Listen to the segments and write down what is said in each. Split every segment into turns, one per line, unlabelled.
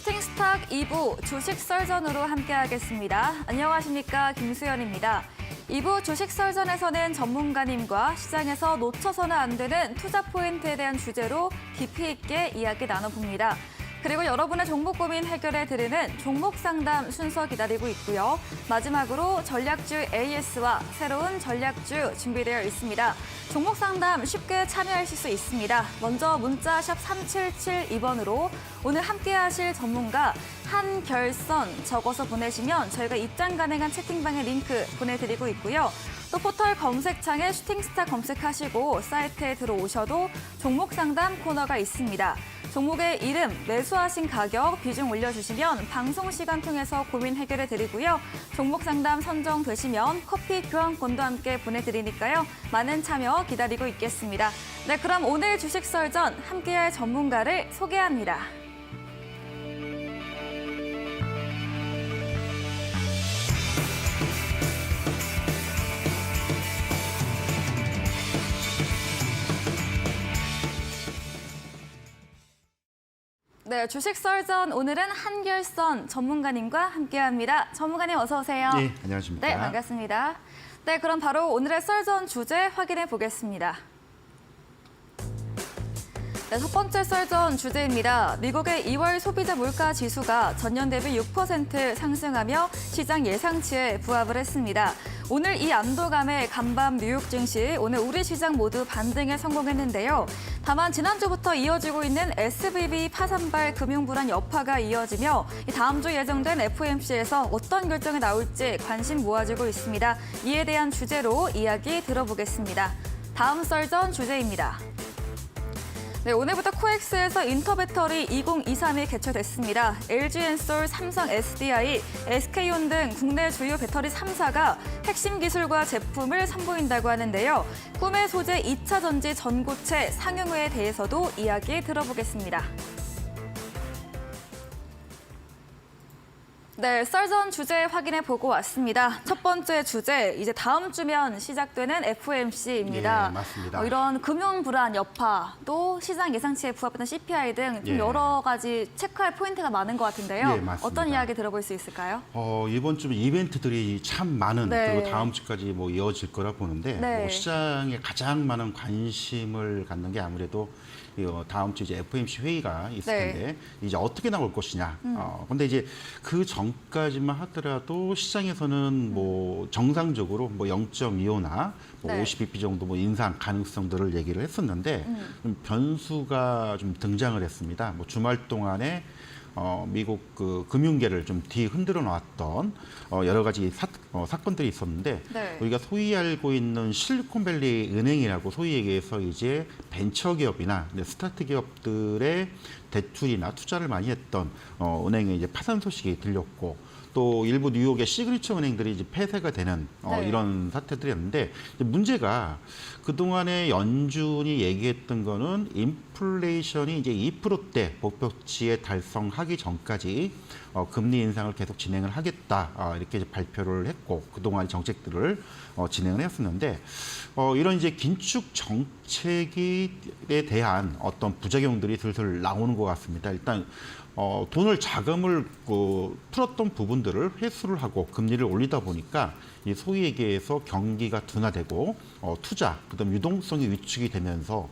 슈팅스탁 2부 주식 썰전으로 함께하겠습니다. 안녕하십니까, 김수연입니다. 2부 주식 썰전에서는 전문가님과 시장에서 놓쳐서는 안 되는 투자 포인트에 대한 주제로 깊이 있게 이야기 나눠봅니다. 그리고 여러분의 종목 고민 해결해드리는 종목 상담 순서 기다리고 있고요. 마지막으로 전략주 AS와 새로운 전략주 준비되어 있습니다. 종목 상담 쉽게 참여하실 수 있습니다. 먼저 문자 샵 3772번으로 오늘 함께하실 전문가 한결선 적어서 보내시면 저희가 입장 가능한 채팅방의 링크 보내드리고 있고요. 또 포털 검색창에 슈팅스타 검색하시고 사이트에 들어오셔도 종목 상담 코너가 있습니다. 종목의 이름, 매수하신 가격, 비중 올려주시면 방송 시간 통해서 고민 해결해 드리고요. 종목 상담 선정되시면 커피 교환권도 함께 보내드리니까요. 많은 참여 기다리고 있겠습니다. 네, 그럼 오늘 주식 썰전 함께할 전문가를 소개합니다. 네, 주식 썰전 오늘은 한결선 전문가님과 함께합니다. 전문가님 어서 오세요.
네, 안녕하십니까.
네, 반갑습니다. 네, 그럼 바로 오늘의 썰전 주제 확인해 보겠습니다. 네, 첫 번째 썰전 주제입니다. 미국의 2월 소비자 물가 지수가 전년 대비 6% 상승하며 시장 예상치에 부합을 했습니다. 오늘 이 안도감에 간밤 뉴욕 증시, 오늘 우리 시장 모두 반등에 성공했는데요. 다만 지난주부터 이어지고 있는 SVB 파산발 금융불안 여파가 이어지며 다음 주 예정된 FOMC에서 어떤 결정이 나올지 관심 모아지고 있습니다. 이에 대한 주제로 이야기 들어보겠습니다. 다음 썰전 주제입니다. 네, 오늘부터 코엑스에서 인터배터리 2023이 개최됐습니다. LG엔솔, 삼성 SDI, SK온 등 국내 주요 배터리 3사가 핵심 기술과 제품을 선보인다고 하는데요. 꿈의 소재 2차 전지 전고체 상용화에 대해서도 이야기 들어보겠습니다. 네, 썰전 주제 확인해 보고 왔습니다. 첫 번째 주제, 이제 다음 주면 시작되는 FOMC입니다.
예, 맞습니다.
이런 금융 불안 여파, 또 시장 예상치에 부합하는 CPI 등 좀
예.
여러 가지 체크할 포인트가 많은 것 같은데요.
예, 맞습니다.
어떤 이야기 들어볼 수 있을까요?
이번 주 이벤트들이 참 많은,
네.
그리고 다음 주까지 뭐 이어질 거라 보는데,
네.
시장에 가장 많은 관심을 갖는 게 아무래도 다음 주 이제 FOMC 회의가 있을
네.
텐데, 이제 어떻게 나올 것이냐. 근데 이제 그 전까지만 하더라도 시장에서는 뭐 정상적으로 뭐 0.25나 뭐
네.
50bp 정도 뭐 인상 가능성들을 얘기를 했었는데, 좀 변수가 좀 등장을 했습니다. 뭐 주말 동안에 미국 그 금융계를 좀 뒤흔들어 놨던 여러 가지 사건들이 있었는데,
네.
우리가 소위 알고 있는 실리콘밸리 은행이라고 소위 얘기해서 이제 벤처기업이나 스타트 기업들의 대출이나 투자를 많이 했던 은행의 이제 파산 소식이 들렸고, 또 일부 뉴욕의 시그니처 은행들이 이제 폐쇄가 되는
네.
이런 사태들이었는데, 문제가 그동안에 연준이 얘기했던 거는 인플레이션이 이제 2%대 목표치에 달성하기 전까지 금리 인상을 계속 진행을 하겠다, 이렇게 이제 발표를 했고, 그동안 정책들을 진행을 했었는데, 이런 이제 긴축 정책에 대한 어떤 부작용들이 슬슬 나오는 것 같습니다. 일단 돈을 자금을 풀었던 부분들을 회수를 하고 금리를 올리다 보니까 이 소위 얘기해서 경기가 둔화되고 투자, 그다음 유동성이 위축이 되면서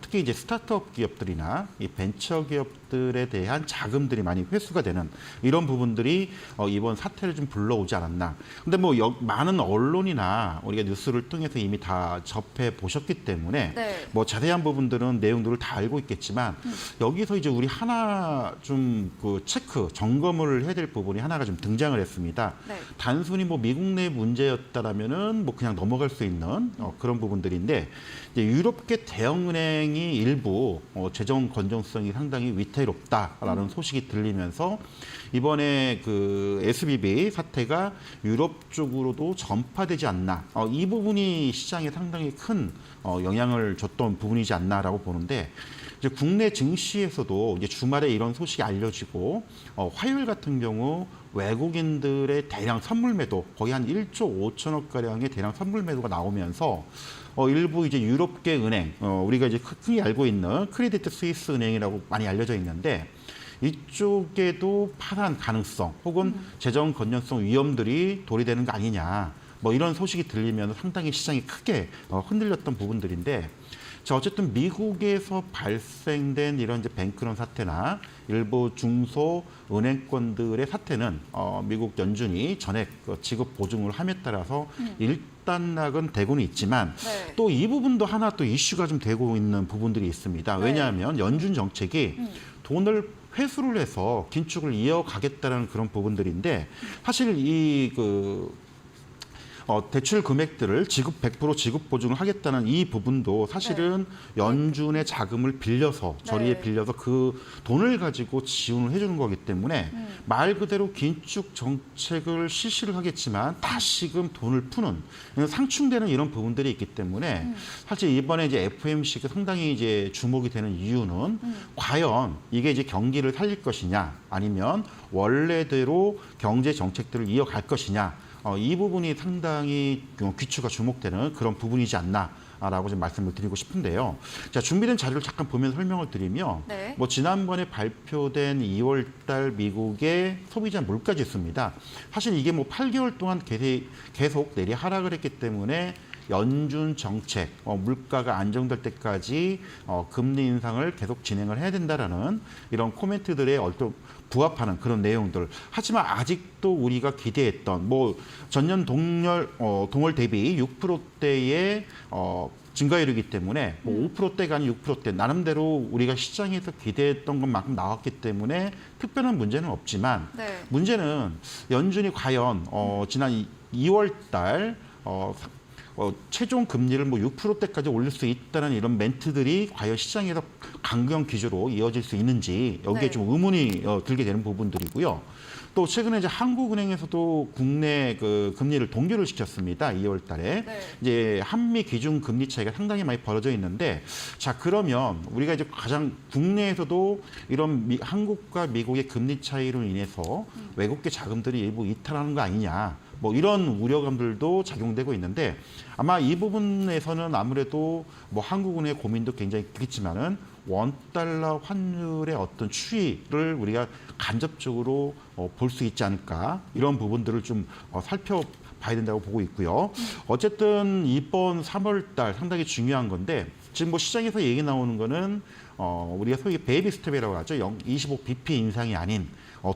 특히 이제 스타트업 기업들이나 이 벤처 기업들에 대한 자금들이 많이 회수가 되는 이런 부분들이 이번 사태를 좀 불러오지 않았나. 근데 뭐 많은 언론이나 우리가 뉴스를 통해서 이미 다 접해 보셨기 때문에
네.
뭐 자세한 부분들은 내용들을 다 알고 있겠지만, 여기서 이제 우리 하나 좀 그 체크, 점검을 해야 될 부분이 하나가 좀 등장을 했습니다.
네.
단순히 뭐 미국 내 문제였다라면은 뭐 그냥 넘어갈 수 있는 그런 부분들인데, 이제 유럽계 대형은행이 일부 재정 건전성이 상당히 위태롭다라는 소식이 들리면서 이번에 그 SVB 사태가 유럽 쪽으로도 전파되지 않나, 이 부분이 시장에 상당히 큰 영향을 줬던 부분이지 않나라고 보는데, 이제 국내 증시에서도 이제 주말에 이런 소식이 알려지고, 화요일 같은 경우 외국인들의 대량 선물 매도, 거의 한 1조 5천억 가량의 대량 선물 매도가 나오면서 일부 이제 유럽계 은행, 우리가 이제 흔히 알고 있는 크레디트 스위스 은행이라고 많이 알려져 있는데, 이쪽에도 파산 가능성 혹은 재정 건전성 위험들이 도래되는 거 아니냐. 뭐 이런 소식이 들리면 상당히 시장이 크게 흔들렸던 부분들인데 자, 어쨌든 미국에서 발생된 이런 이제 뱅크런 사태나 일부 중소 은행권들의 사태는 미국 연준이 전액 지급 보증을 함에 따라서 일단락은 되고는 있지만
네.
또 이 부분도 하나 또 이슈가 좀 되고 있는 부분들이 있습니다.
네.
왜냐하면 연준 정책이 돈을 회수를 해서 긴축을 이어가겠다는 그런 부분들인데 사실 대출 금액들을 100% 지급 보증을 하겠다는 이 부분도 사실은 연준의 자금을 빌려서 저리에
네.
빌려서 그 돈을 가지고 지원을 해주는 거기 때문에 말 그대로 긴축 정책을 실시를 하겠지만 다시금 돈을 푸는 상충되는 이런 부분들이 있기 때문에 사실 이번에 이제 FOMC가 상당히 이제 주목이 되는 이유는 과연 이게 이제 경기를 살릴 것이냐 아니면 원래대로 경제 정책들을 이어갈 것이냐. 이 부분이 상당히 귀추가 주목되는 그런 부분이지 않나라고 좀 말씀을 드리고 싶은데요. 자, 준비된 자료를 잠깐 보면서 설명을 드리면
네.
뭐 지난번에 발표된 2월 달 미국의 소비자 물가 지수입니다. 사실 이게 뭐 8개월 동안 계속 내리 하락을 했기 때문에 연준 정책, 물가가 안정될 때까지 금리 인상을 계속 진행을 해야 된다라는 이런 코멘트들에 부합하는 그런 내용들. 하지만 아직도 우리가 기대했던 뭐 전년 동월 대비 6%대의 증가율이기 때문에 뭐 5%대가 아닌 6%대 나름대로 우리가 시장에서 기대했던 것만큼 나왔기 때문에 특별한 문제는 없지만
네.
문제는 연준이 과연 지난 2월 달 최종 금리를 뭐 6%대까지 올릴 수 있다는 이런 멘트들이 과연 시장에서 강경 기조로 이어질 수 있는지 여기에
네.
좀 의문이 들게 되는 부분들이고요. 또 최근에 이제 한국은행에서도 국내 그 금리를 동결을 시켰습니다. 2월 달에.
네.
이제 한미 기준 금리 차이가 상당히 많이 벌어져 있는데 자, 그러면 우리가 이제 가장 국내에서도 이런 한국과 미국의 금리 차이로 인해서 외국계 자금들이 일부 이탈하는 거 아니냐. 뭐 이런 우려감들도 작용되고 있는데 아마 이 부분에서는 아무래도 뭐 한국은행의 고민도 굉장히 크겠지만은 원달러 환율의 어떤 추이를 우리가 간접적으로 볼 수 있지 않을까 이런 부분들을 좀 살펴봐야 된다고 보고 있고요. 어쨌든 이번 3월 달 상당히 중요한 건데 지금 뭐 시장에서 얘기 나오는 거는 우리가 소위 베이비 스텝이라고 하죠. 25bp 인상이 아닌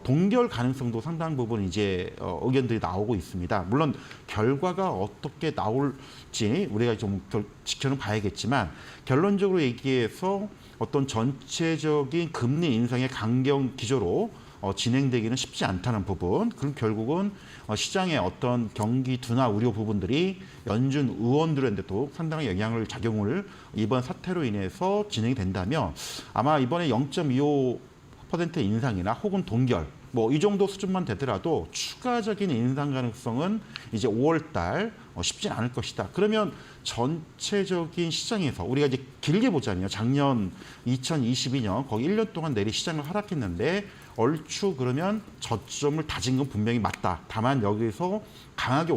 동결 가능성도 상당 부분 이제 의견들이 나오고 있습니다. 물론 결과가 어떻게 나올지 우리가 좀 지켜는 봐야겠지만 결론적으로 얘기해서 어떤 전체적인 금리 인상의 강경 기조로 진행되기는 쉽지 않다는 부분. 그럼 결국은 시장의 어떤 경기 둔화 우려 부분들이 연준 의원들한테도 상당히 영향을 작용을 이번 사태로 인해서 진행이 된다면 아마 이번에 0.25% 인상이나 혹은 동결 뭐 이 정도 수준만 되더라도 추가적인 인상 가능성은 이제 5월 달 쉽진 않을 것이다. 그러면 전체적인 시장에서 우리가 이제 길게 보자면요. 작년 2022년 거의 1년 동안 내리 시장을 하락했는데 얼추 그러면 저점을 다진 건 분명히 맞다. 다만 여기서 강하게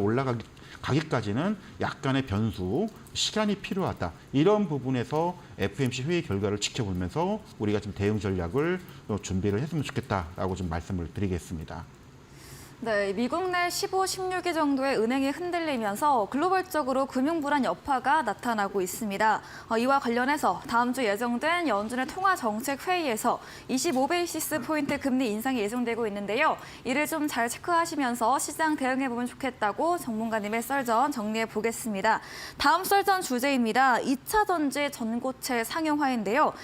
가기까지는 약간의 변수, 시간이 필요하다. 이런 부분에서 FOMC 회의 결과를 지켜보면서 우리가 좀 대응 전략을 준비를 했으면 좋겠다라고 좀 말씀을 드리겠습니다.
네, 미국 내 15, 16위 정도의 은행이 흔들리면서 글로벌적으로 금융 불안 여파가 나타나고 있습니다. 이와 관련해서 다음 주 예정된 연준의 통화 정책 회의에서 25베이시스 포인트 금리 인상이 예정되고 있는데요. 이를 좀 잘 체크하시면서 시장 대응해 보면 좋겠다고 전문가님의 썰전 정리해 보겠습니다. 다음 썰전 주제입니다. 2차 전지 전고체 상용화인데요.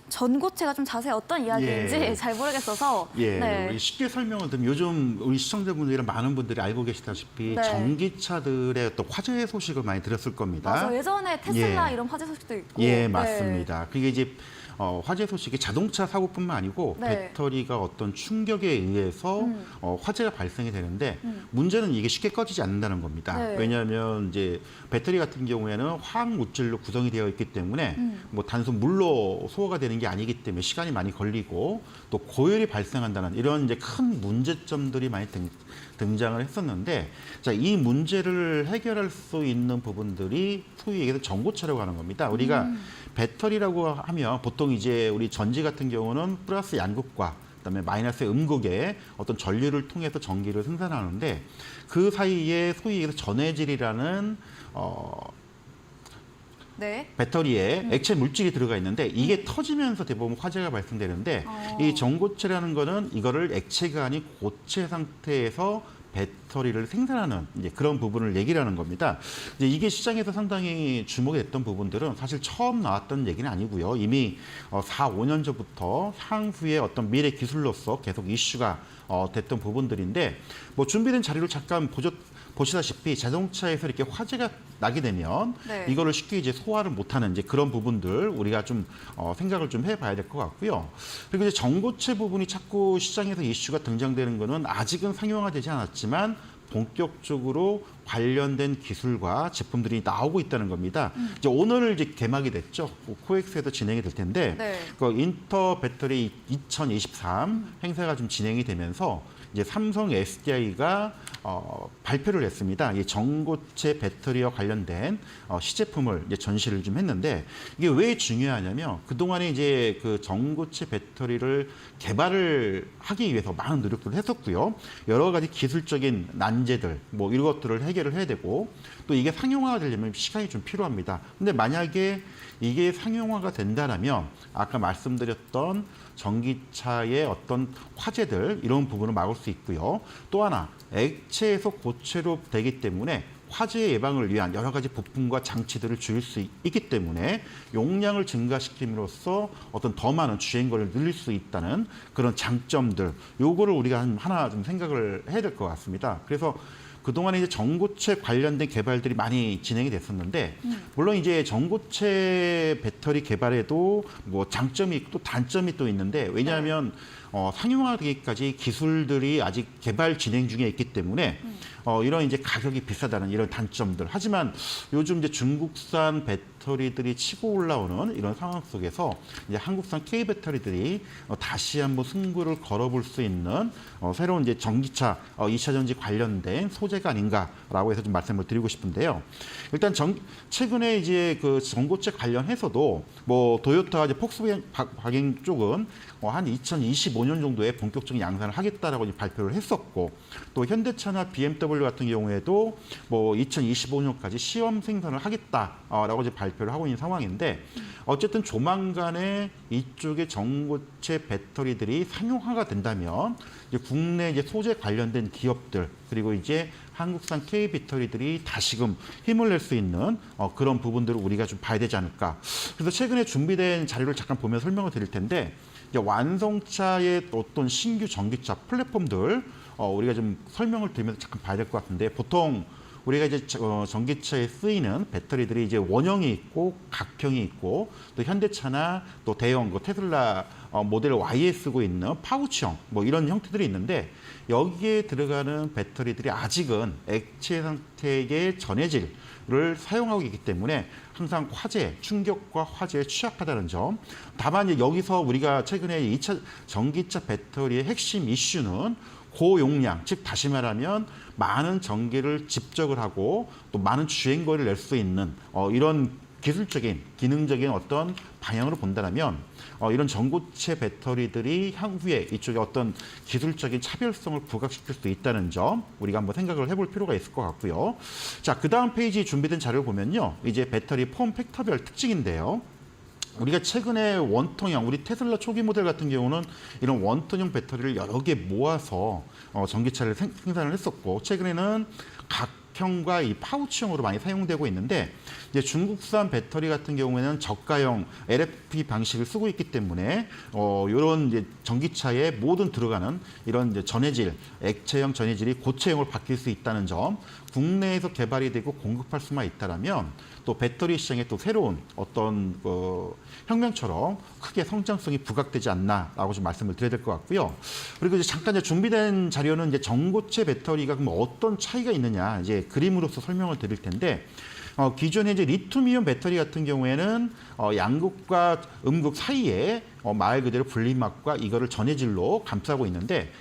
전고체가 좀 자세히 어떤 이야기인지 잘 모르겠어서 네.
우리 쉽게 설명을 드리면 요즘 우리 시청자분들이랑 많은 분들이 알고 계시다시피
네.
전기차들의 또 화재 소식을 많이 들었을 겁니다.
맞아요. 예전에 테슬라 이런 화재 소식도 있고.
예, 맞습니다. 그게 이제 화재 소식이 자동차 사고뿐만 아니고
네.
배터리가 어떤 충격에 의해서 화재가 발생이 되는데 문제는 이게 쉽게 꺼지지 않는다는 겁니다.
네.
왜냐하면 이제 배터리 같은 경우에는 화학 물질로 구성이 되어 있기 때문에 뭐 단순 물로 소화가 되는 게 아니기 때문에 시간이 많이 걸리고 또 고열이 발생한다는 이런 이제 큰 문제점들이 많이 등장을 했었는데 자, 이 문제를 해결할 수 있는 부분들이 소위 얘기해서 전고체라고 하는 겁니다. 우리가 배터리라고 하면 보통 이제 우리 전지 같은 경우는 플러스 양극과 그다음에 마이너스의 음극의 어떤 전류를 통해서 전기를 생산하는데 그 사이에 소위 얘기해서 전해질이라는
네.
배터리에 액체 물질이 들어가 있는데 이게 터지면서 대부분 화재가 발생되는데 이 전고체라는 거는 이거를 액체가 아닌 고체 상태에서 배터리를 생산하는 이제 그런 부분을 얘기를 하는 겁니다. 이제 이게 시장에서 상당히 주목이 됐던 부분들은 사실 처음 나왔던 얘기는 아니고요. 이미 4, 5년 전부터 향후의 어떤 미래 기술로서 계속 이슈가 됐던 부분들인데 뭐 준비된 자료를 잠깐 보시다시피 자동차에서 이렇게 화재가 나게 되면
네.
이거를 쉽게 이제 소화를 못하는 이제 그런 부분들 우리가 좀 생각을 좀 해봐야 될 것 같고요. 그리고 이제 전고체 부분이 자꾸 시장에서 이슈가 등장되는 거는 아직은 상용화되지 않았지만 본격적으로 관련된 기술과 제품들이 나오고 있다는 겁니다. 이제 오늘 이제 개막이 됐죠. 코엑스에도 진행이 될 텐데
네.
그 인터 배터리 2023 행사가 좀 진행이 되면서 이제 삼성 SDI가 발표를 했습니다. 이 전고체 배터리와 관련된 시제품을 이제 전시를 좀 했는데 이게 왜 중요하냐면 그동안에 이제 그 전고체 배터리를 개발을 하기 위해서 많은 노력들을 했었고요. 여러 가지 기술적인 난제들 뭐 이런 것들을 해결을 해야 되고 또 이게 상용화가 되려면 시간이 좀 필요합니다. 근데 만약에 이게 상용화가 된다면 아까 말씀드렸던 전기차의 어떤 화재들 이런 부분을 막을 수 있고요. 또 하나 액체에서 고체로 되기 때문에 화재 예방을 위한 여러 가지 부품과 장치들을 줄일 수 있기 때문에 용량을 증가시킴으로써 어떤 더 많은 주행거리를 늘릴 수 있다는 그런 장점들 요거를 우리가 하나 좀 생각을 해야 될 것 같습니다. 그래서 그동안에 이제 전고체 관련된 개발들이 많이 진행이 됐었는데 물론 이제 전고체 배터리 개발에도 뭐 장점이 있고 또 단점이 또 있는데 왜냐하면 상용화되기까지 기술들이 아직 개발 진행 중에 있기 때문에 이런 이제 가격이 비싸다는 이런 단점들. 하지만 요즘 이제 중국산 배터리들이 치고 올라오는 이런 상황 속에서 이제 한국산 K 배터리들이 다시 한번 승부를 걸어볼 수 있는 새로운 이제 전기차 2차 전지 관련된 소재가 아닌가라고 해서 좀 말씀을 드리고 싶은데요. 일단 최근에 이제 그 전고체 관련해서도 뭐 도요타 이제 폭스바겐 쪽은 한 2025년 정도에 본격적인 양산을 하겠다라고 이제 발표를 했었고 또 현대차나 BMW 같은 경우에도 뭐 2025년까지 시험 생산을 하겠다라고 이제 발표를 하고 있는 상황인데 어쨌든 조만간에 이쪽의 전고체 배터리들이 상용화가 된다면 이제 국내 이제 소재 관련된 기업들 그리고 이제 한국산 K 배터리들이 다시금 힘을 낼 수 있는 그런 부분들을 우리가 좀 봐야 되지 않을까. 그래서 최근에 준비된 자료를 잠깐 보면 설명을 드릴 텐데 이제 완성차의 어떤 신규 전기차 플랫폼들 우리가 좀 설명을 드리면서 잠깐 봐야 될 것 같은데 보통 우리가 이제 전기차에 쓰이는 배터리들이 이제 원형이 있고 각형이 있고 또 현대차나 또 대형 테슬라 모델 Y에 쓰고 있는 파우치형 뭐 이런 형태들이 있는데 여기에 들어가는 배터리들이 아직은 액체 상태의 전해질을 사용하고 있기 때문에 항상 화재, 충격과 화재에 취약하다는 점. 다만 이제 여기서 우리가 최근에 2차 전기차 배터리의 핵심 이슈는 고용량, 즉 다시 말하면 많은 전기를 집적을 하고 또 많은 주행거리를 낼 수 있는 이런 기술적인, 기능적인 어떤 방향으로 본다면 이런 전고체 배터리들이 향후에 이쪽에 어떤 기술적인 차별성을 부각시킬 수 있다는 점 우리가 한번 생각을 해볼 필요가 있을 것 같고요. 자, 그 다음 페이지 준비된 자료를 보면요. 이제 배터리 폼 팩터별 특징인데요. 우리가 최근에 원통형, 우리 테슬라 초기 모델 같은 경우는 이런 원통형 배터리를 여러 개 모아서 전기차를 생산을 했었고 최근에는 각형과 이 파우치형으로 많이 사용되고 있는데 이제 중국산 배터리 같은 경우에는 저가형 LFP 방식을 쓰고 있기 때문에 이런 이제 전기차에 모든 들어가는 이런 이제 전해질, 액체형 전해질이 고체형으로 바뀔 수 있다는 점, 국내에서 개발이 되고 공급할 수만 있다라면 또 배터리 시장에 또 새로운 어떤 혁명처럼 크게 성장성이 부각되지 않나라고 좀 말씀을 드려야 될 것 같고요. 그리고 이제 잠깐 이제 준비된 자료는 이제 전고체 배터리가 그럼 어떤 차이가 있느냐 이제 그림으로서 설명을 드릴 텐데 기존의 이제 리튬이온 배터리 같은 경우에는 양극과 음극 사이에 말 그대로 분리막과 이거를 전해질로 감싸고 있는데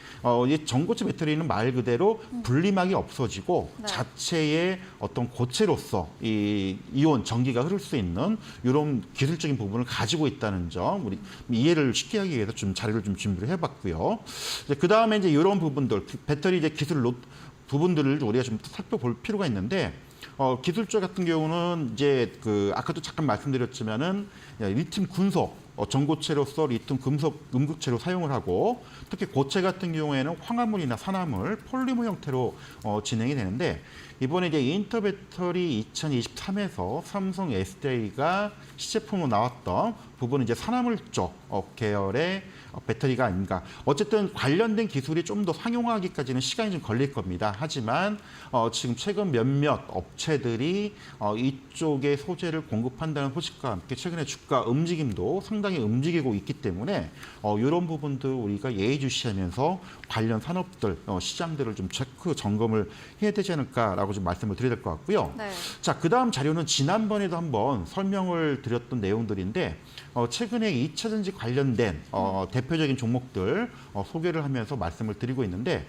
이 전고체 배터리는 말 그대로 분리막이 없어지고
네.
자체의 어떤 고체로서 이 이온 전기가 흐를 수 있는 이런 기술적인 부분을 가지고 있다는 점 우리 이해를 쉽게 하기 위해서 좀 자료를 좀 준비를 해봤고요. 그 다음에 이제 이런 부분들 배터리 이제 기술 부분들을 우리가 좀 살펴볼 필요가 있는데. 기술적 같은 경우는 이제 아까도 잠깐 말씀드렸지만은 리튬 군속 전고체로서 리튬 금속 음극체로 사용을 하고 특히 고체 같은 경우에는 황화물이나 산화물 폴리머 형태로 진행이 되는데 이번에 이제 인터배터리 2023에서 삼성 SDI가 시제품으로 나왔던 부분은 이제 산화물 쪽 계열의 배터리가 아닌가. 어쨌든 관련된 기술이 좀 더 상용화하기까지는 시간이 좀 걸릴 겁니다. 하지만 지금 최근 몇몇 업체들이 이쪽의 소재를 공급한다는 소식과 함께 최근에 주가 움직임도 상당히 움직이고 있기 때문에 이런 부분도 우리가 예의주시하면서 관련 산업들, 시장들을 좀 체크 점검을 해야 되지 않을까라고 좀 말씀을 드려야 될 것 같고요.
네.
자, 그다음 자료는 지난번에도 한번 설명을 드렸던 내용들인데 최근에 2차 전지 관련된 대표적인 종목들 소개를 하면서 말씀을 드리고 있는데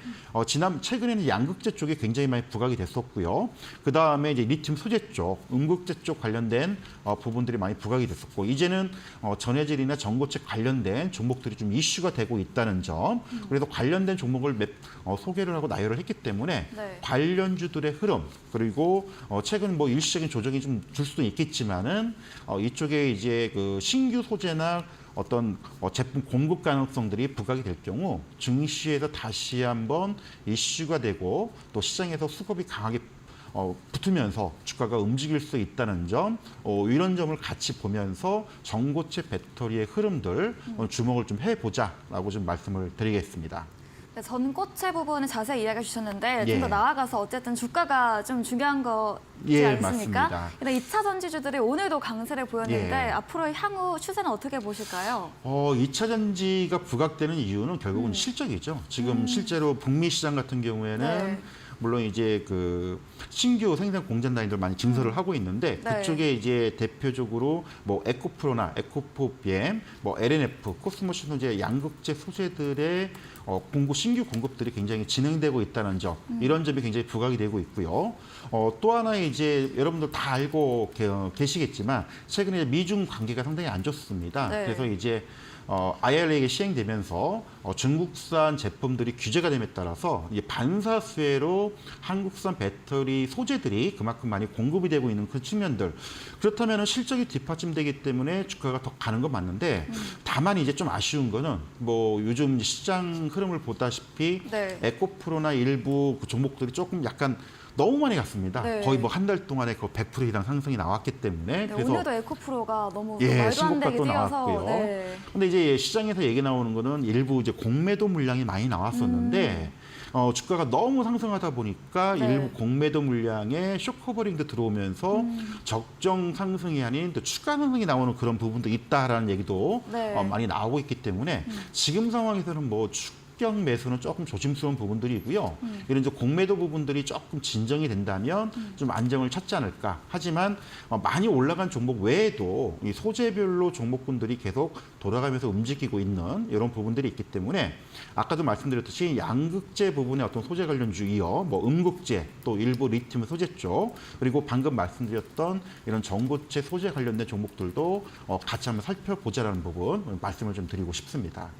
최근에는 양극재 쪽에 굉장히 많이 부각이 됐었고요. 그 다음에 이제 리튬 소재 쪽, 음극재 쪽 관련된 부분들이 많이 부각이 됐었고 이제는 전해질이나 전고체 관련된 종목들이 좀 이슈가 되고 있다는 점. 그래서 관련된 종목을 소개를 하고 나열을 했기 때문에
네.
관련주들의 흐름 그리고 최근 뭐 일시적인 조정이 좀 줄 수도 있겠지만은 이쪽에 이제 신규 소재나 어떤 제품 공급 가능성들이 부각이 될 경우 증시에서 다시 한번 이슈가 되고 또 시장에서 수급이 강하게 붙으면서 주가가 움직일 수 있다는 점 이런 점을 같이 보면서 전고체 배터리의 흐름들 주목을 좀 해보자라고 좀 말씀을 드리겠습니다.
네, 전고체 부분은 자세히 이야기해 주셨는데 좀
예.
더 나아가서 어쨌든 주가가 좀 중요한 거지
예,
않습니까?
맞습니다.
일단 2차 전지주들이 오늘도 강세를 보였는데
예.
앞으로 향후 추세는 어떻게 보실까요?
2차 전지가 부각되는 이유는 결국은 실적이죠. 지금 실제로 북미 시장 같은 경우에는
네.
물론 이제 신규 생산 공장 단위들 많이 증설을 하고 있는데
네.
그쪽에 이제 대표적으로 뭐 에코프로나 에코포비엠, 뭐 LNF, 코스모스 이제 양극재 소재들의 신규 공급들이 굉장히 진행되고 있다는 점 이런 점이 굉장히 부각이 되고 있고요. 또 하나 이제 여러분들 다 알고 계시겠지만 최근에 미중 관계가 상당히 안 좋습니다.
네.
그래서 이제 IRA가 시행되면서 중국산 제품들이 규제가 됨에 따라서 이 반사수혜로 한국산 배터리 소재들이 그만큼 많이 공급이 되고 있는 그 측면들. 그렇다면 실적이 뒷받침되기 때문에 주가가 더 가는 건 맞는데 다만 이제 좀 아쉬운 거는 뭐 요즘 시장 흐름을 보다시피
네.
에코프로나 일부 그 종목들이 조금 약간 너무 많이 갔습니다.
네.
거의 뭐 한 달 동안에 100% 이상 상승이 나왔기 때문에
네, 오늘도 에코프로가 너무 말도 안
신고가
되게
또
뛰어서
나왔고요.
네.
근데 이제 시장에서 얘기 나오는 거는 일부 이제 공매도 물량이 많이 나왔었는데 주가가 너무 상승하다 보니까
네.
일부 공매도 물량에 쇼커버링도 들어오면서 적정 상승이 아닌 또 추가 상승이 나오는 그런 부분도 있다라는 얘기도
네.
많이 나오고 있기 때문에 지금 상황에서는 뭐 추격 매수는 조금 조심스러운 부분들이고요. 이런 이제 공매도 부분들이 조금 진정이 된다면 좀 안정을 찾지 않을까. 하지만 많이 올라간 종목 외에도 이 소재별로 종목군들이 계속 돌아가면서 움직이고 있는 이런 부분들이 있기 때문에 아까도 말씀드렸듯이 양극재 부분의 어떤 소재 관련주 이어 뭐 음극재 또 일부 리튬 소재 쪽 그리고 방금 말씀드렸던 이런 전고체 소재 관련된 종목들도 같이 한번 살펴보자라는 부분 말씀을 좀 드리고 싶습니다.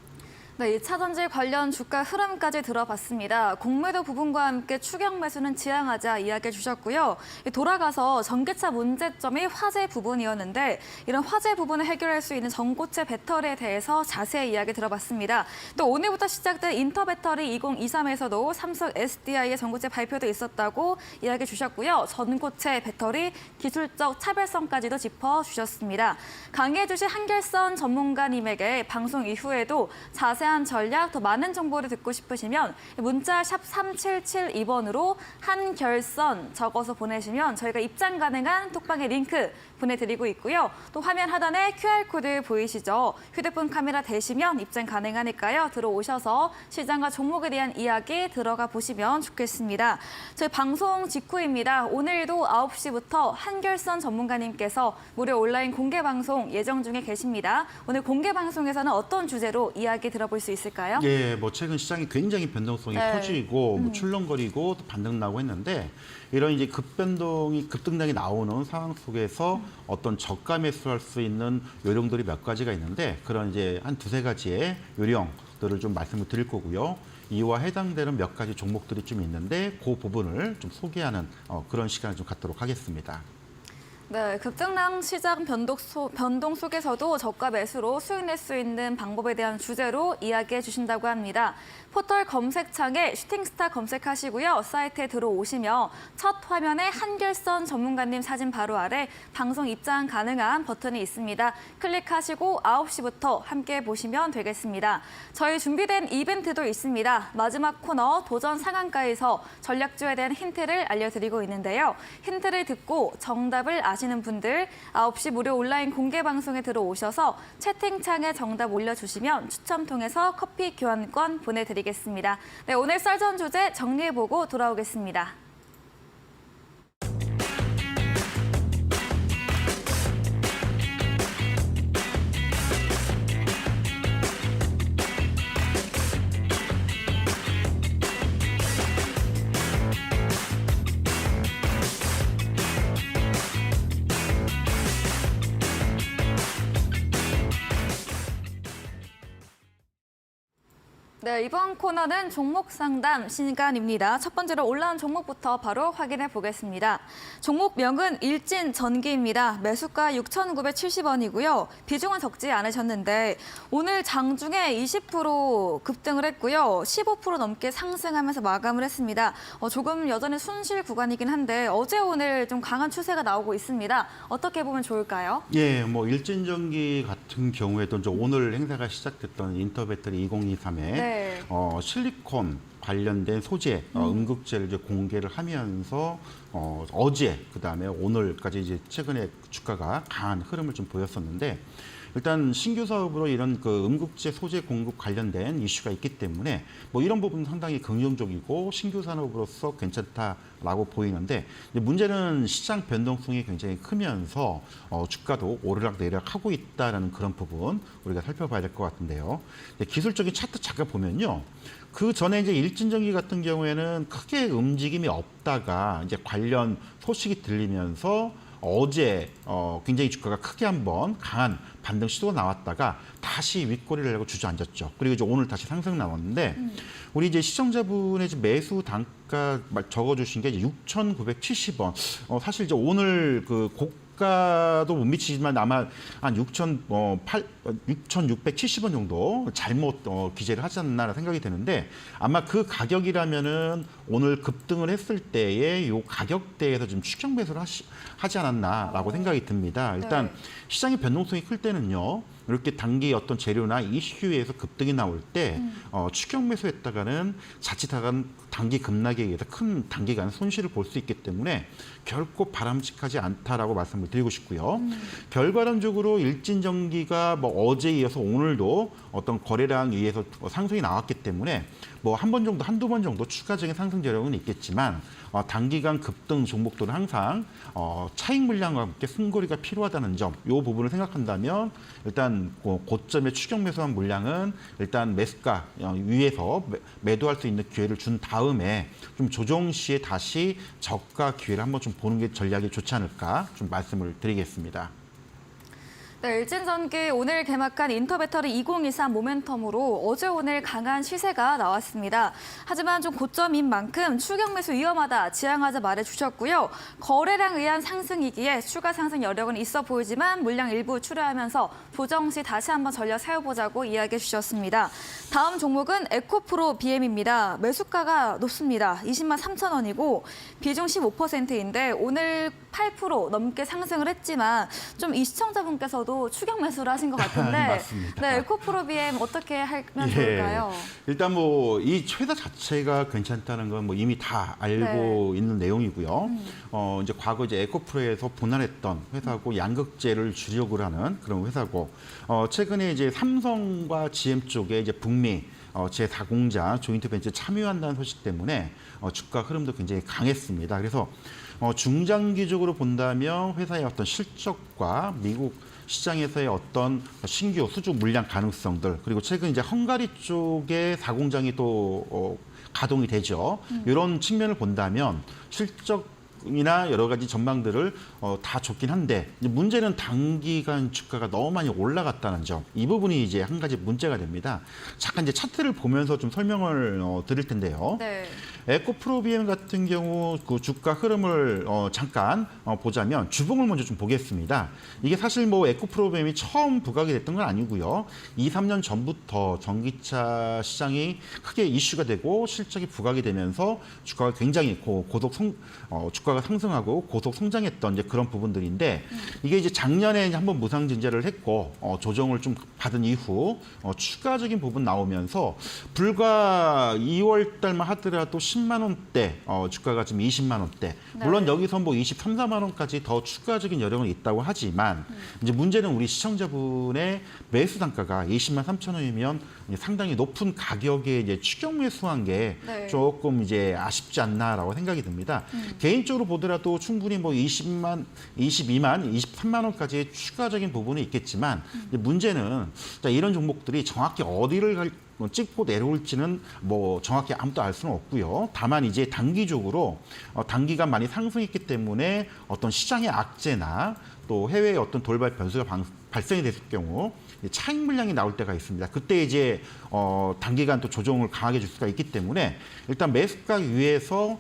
네, 2차 전지 관련 주가 흐름까지 들어봤습니다. 공매도 부분과 함께 추격 매수는 지양하자 이야기해 주셨고요. 돌아가서 전기차 문제점이 화재 부분이었는데 이런 화재 부분을 해결할 수 있는 전고체 배터리에 대해서 자세히 이야기 들어봤습니다. 또 오늘부터 시작된 인터배터리 2023에서도 삼성 SDI의 전고체 발표도 있었다고 이야기해 주셨고요. 전고체 배터리 기술적 차별성까지도 짚어주셨습니다. 강의해 주신 한결선 전문가님에게 방송 이후에도 자세한 자세한 전략, 더 많은 정보를 듣고 싶으시면 문자 샵 3772번으로 한결선 적어서 보내시면 저희가 입장 가능한 톡방의 링크 보내드리고 있고요. 또 화면 하단에 QR코드 보이시죠? 휴대폰 카메라 대시면 입장 가능하니까요. 들어오셔서 시장과 종목에 대한 이야기 들어가 보시면 좋겠습니다. 저희 방송 직후입니다. 오늘도 9시부터 한결선 전문가님께서 무료 온라인 공개 방송 예정 중에 계십니다. 오늘 공개 방송에서는 어떤 주제로 이야기 들어볼 수 있을까요?
예, 뭐 최근 시장이 굉장히 변동성이 커지고 뭐 출렁거리고 또 반등 나고 했는데 이런 이제 급등락이 나오는 상황 속에서 어떤 저가 매수할 수 있는 요령들이 몇 가지가 있는데 그런 이제 한 두세 가지의 요령들을 좀 말씀을 드릴 거고요. 이와 해당되는 몇 가지 종목들이 좀 있는데 그 부분을 좀 소개하는 그런 시간을 좀 갖도록 하겠습니다.
네, 급등락 시장 변동 속에서도 저가 매수로 수익 낼 수 있는 방법에 대한 주제로 이야기해 주신다고 합니다. 포털 검색창에 슈팅스타 검색하시고요. 사이트에 들어오시면 첫 화면에 한결선 전문가님 사진 바로 아래 방송 입장 가능한 버튼이 있습니다. 클릭하시고 9시부터 함께 보시면 되겠습니다. 저희 준비된 이벤트도 있습니다. 마지막 코너 도전 상한가에서 전략주에 대한 힌트를 알려드리고 있는데요. 힌트를 듣고 정답을 아시는 분들 9시 무료 온라인 공개 방송에 들어오셔서 채팅창에 정답 올려주시면 추첨 통해서 커피 교환권 보내드리겠습니다. 네, 오늘 썰전 주제 정리해보고 돌아오겠습니다. 네, 이번 코너는 종목 상담 시간입니다. 첫 번째로 올라온 종목부터 바로 확인해 보겠습니다. 종목명은 일진전기입니다. 매수가 6,970원이고요. 비중은 적지 않으셨는데 오늘 장중에 20% 급등을 했고요. 15% 넘게 상승하면서 마감을 했습니다. 조금 여전히 순실 구간이긴 한데 어제 오늘 좀 강한 추세가 나오고 있습니다. 어떻게 보면 좋을까요?
예, 뭐 일진전기 같은 경우에도 이제 오늘 행사가 시작됐던 인터배터리 2023에 실리콘 관련된 소재, 음극재를 이제 공개를 하면서 어제 그다음에 오늘까지 이제 최근에 주가가 강한 흐름을 좀 보였었는데 일단 신규 사업으로 이런 그 음극재 소재 공급 관련된 이슈가 있기 때문에 뭐 이런 부분은 상당히 긍정적이고 신규 산업으로서 괜찮다라고 보이는데 문제는 시장 변동성이 굉장히 크면서 주가도 오르락내리락 하고 있다라는 그런 부분 우리가 살펴봐야 될 것 같은데요. 기술적인 차트 잠깐 보면요. 그 전에 이제 일진전기 같은 경우에는 크게 움직임이 없다가 이제 관련 소식이 들리면서 어제 굉장히 주가가 크게 한번 강한 반등 시도가 나왔다가 다시 윗꼬리를 내고 주저앉았죠. 그리고 이제 오늘 다시 상승 나왔는데 우리 이제 시청자분의 이제 매수 단가 적어주신 게 6,970원. 사실 이제 오늘 그 고가도 못 미치지만 아마 한 6,670원 정도 잘못 기재를 하지 않나라는 생각이 드는데 아마 그 가격이라면은 오늘 급등을 했을 때의 요 가격대에서 좀 추격 매수를 하지 않았나라고 생각이 듭니다. 일단 시장의 변동성이 클 때는요. 이렇게 단기 어떤 재료나 이슈에서 급등이 나올 때 추격 매수했다가는 자칫하간 단기 급락에 의해서 큰 단기간 손실을 볼 수 있기 때문에 결코 바람직하지 않다라고 말씀을 드리고 싶고요. 결과론적으로 일진전기가 뭐 어제에 이어서 오늘도 어떤 거래량 위에서 상승이 나왔기 때문에 뭐 한 번 정도, 한두 번 정도 추가적인 상승 재료는 있겠지만 단기간 급등 종목들은 항상 차익 물량과 함께 승고리가 필요하다는 점, 이 부분을 생각한다면 일단 고점에 추격 매수한 물량은 일단 매수가 위에서 매도할 수 있는 기회를 준 다음에 좀 조정 시에 다시 저가 기회를 한번 좀 보는 게 전략이 좋지 않을까 좀 말씀을 드리겠습니다.
네, 일진전기 오늘 개막한 인터배터리 2023 모멘텀으로 어제 오늘 강한 시세가 나왔습니다. 하지만 좀 고점인 만큼 추격 매수 위험하다 지양하자 말해주셨고요. 거래량 의한 상승이기에 추가 상승 여력은 있어 보이지만 물량 일부 출하하면서 조정 시 다시 한번 전략 세워보자고 이야기해 주셨습니다. 다음 종목은 에코프로 BM입니다. 매수가가 높습니다. 20만 3천 원이고 비중 15%인데 오늘 18% 넘게 상승을 했지만 좀 이 시청자분께서도 추격 매수를 하신 것 같은데
맞습니다.
네, 에코프로비엠 어떻게 하면 좋을까요?
일단 뭐 이 회사 자체가 괜찮다는 건 뭐 이미 다 알고 있는 내용이고요. 이제 과거 이제 에코프로에서 분할했던 회사고 양극재를 주력으로 하는 그런 회사고 최근에 이제 삼성과 GM 쪽에 이제 북미 제4공장 조인트 벤처 참여한다는 소식 때문에 주가 흐름도 굉장히 강했습니다. 그래서 중장기적으로 본다면 회사의 어떤 실적과 미국 시장에서의 어떤 신규 수주 물량 가능성들 그리고 최근 이제 헝가리 쪽에 4공장이 또 가동이 되죠. 이런 측면을 본다면 실적이나 여러 가지 전망들을 다 좋긴 한데 문제는 단기간 주가가 너무 많이 올라갔다는 점. 이 부분이 이제 한 가지 문제가 됩니다. 잠깐 이제 차트를 보면서 좀 설명을 드릴 텐데요.
네.
에코프로비엠 같은 경우 그 주가 흐름을 잠깐 보자면 주봉을 먼저 좀 보겠습니다. 이게 사실 뭐 에코프로비엠이 처음 부각이 됐던 건 아니고요. 2, 3년 전부터 전기차 시장이 크게 이슈가 되고 실적이 부각이 되면서 주가가 굉장히 주가가 상승하고 고속 성장했던 이제 그런 부분들인데 이게 이제 작년에 한번 무상 증자를 했고 조정을 좀 받은 이후 추가적인 부분 나오면서 불과 2월 달만 하더라도 10만 원대 주가가 지금 20만 원대. 물론 여기서 뭐 23, 4만 원까지 더 추가적인 여력은 있다고 하지만 이제 문제는 우리 시청자분의 매수 단가가 20만 3천 원이면 상당히 높은 가격에 이제 추격 매수한 게 조금 이제 아쉽지 않나라고 생각이 듭니다. 개인적으로 보더라도 충분히 뭐 22만, 23만 원까지의 추가적인 부분이 있겠지만 문제는 이런 종목들이 정확히 어디를 찍고 내려올지는 뭐 정확히 아무도 알 수는 없고요. 다만 이제 단기적으로 단기간 많이 상승했기 때문에 어떤 시장의 악재나 또 해외의 어떤 돌발 변수가 발생이 됐을 경우 차익 물량이 나올 때가 있습니다. 그때 이제 단기간 또 조정을 강하게 줄 수가 있기 때문에 일단 매수가 위에서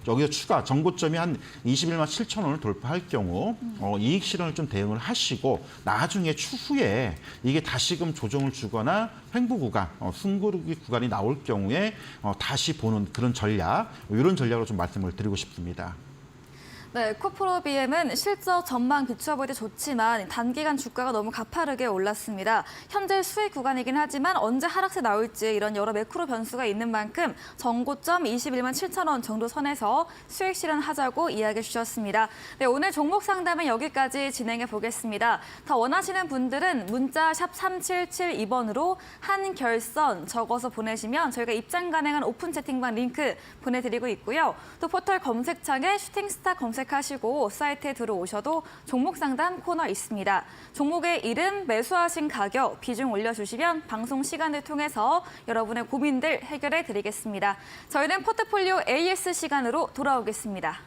여기서 추가 정고점이 한 21만 7천 원을 돌파할 경우 이익 실현을 좀 대응을 하시고 나중에 추후에 이게 다시금 조정을 주거나 횡보 구간, 승부르기 구간이 나올 경우에 다시 보는 그런 전략, 이런 전략으로 좀 말씀을 드리고 싶습니다.
네, 에코프로비엠은 실적 전망 비추어 볼 때 좋지만 단기간 주가가 너무 가파르게 올랐습니다. 현재 수익 구간이긴 하지만 언제 하락세 나올지 이런 여러 매크로 변수가 있는 만큼 정고점 21만 7천 원 정도 선에서 수익 실현하자고 이야기해 주셨습니다. 네, 오늘 종목 상담은 여기까지 진행해 보겠습니다. 더 원하시는 분들은 문자 샵 3772번으로 한결선 적어서 보내시면 저희가 입장 가능한 오픈 채팅방 링크 보내드리고 있고요. 또 포털 검색창에 슈팅스타 검색하시고 사이트에 들어오셔도 종목 상담 코너 있습니다. 종목의 이름, 매수하신 가격, 비중 올려주시면 방송 시간을 통해서 여러분의 고민들 해결해 드리겠습니다. 저희는 포트폴리오 AS 시간으로 돌아오겠습니다.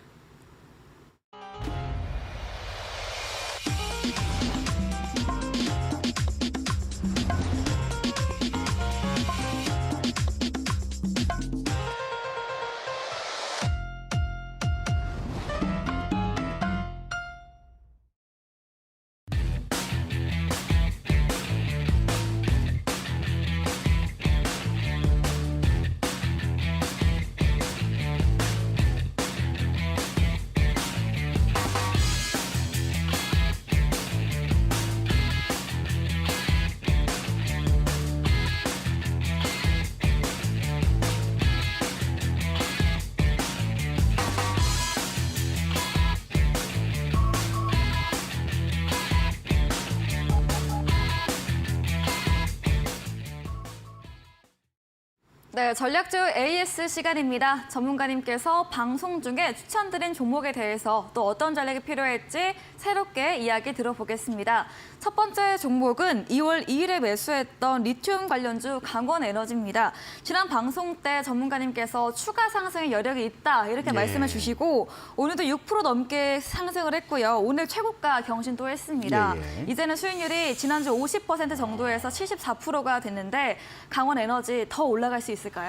네, 전략주 AS 시간입니다. 전문가님께서 방송 중에 추천드린 종목에 대해서 또 어떤 전략이 필요할지 새롭게 이야기 들어보겠습니다. 첫 번째 종목은 2월 2일에 매수했던 리튬 관련주 강원에너지입니다. 지난 방송 때 전문가님께서 추가 상승의 여력이 있다 이렇게 말씀해 주시고 오늘도 6% 넘게 상승을 했고요. 오늘 최고가 경신 또 했습니다. 이제는 수익률이 지난주 50% 정도에서 74%가 됐는데 강원에너지 더 올라갈 수 있을까요?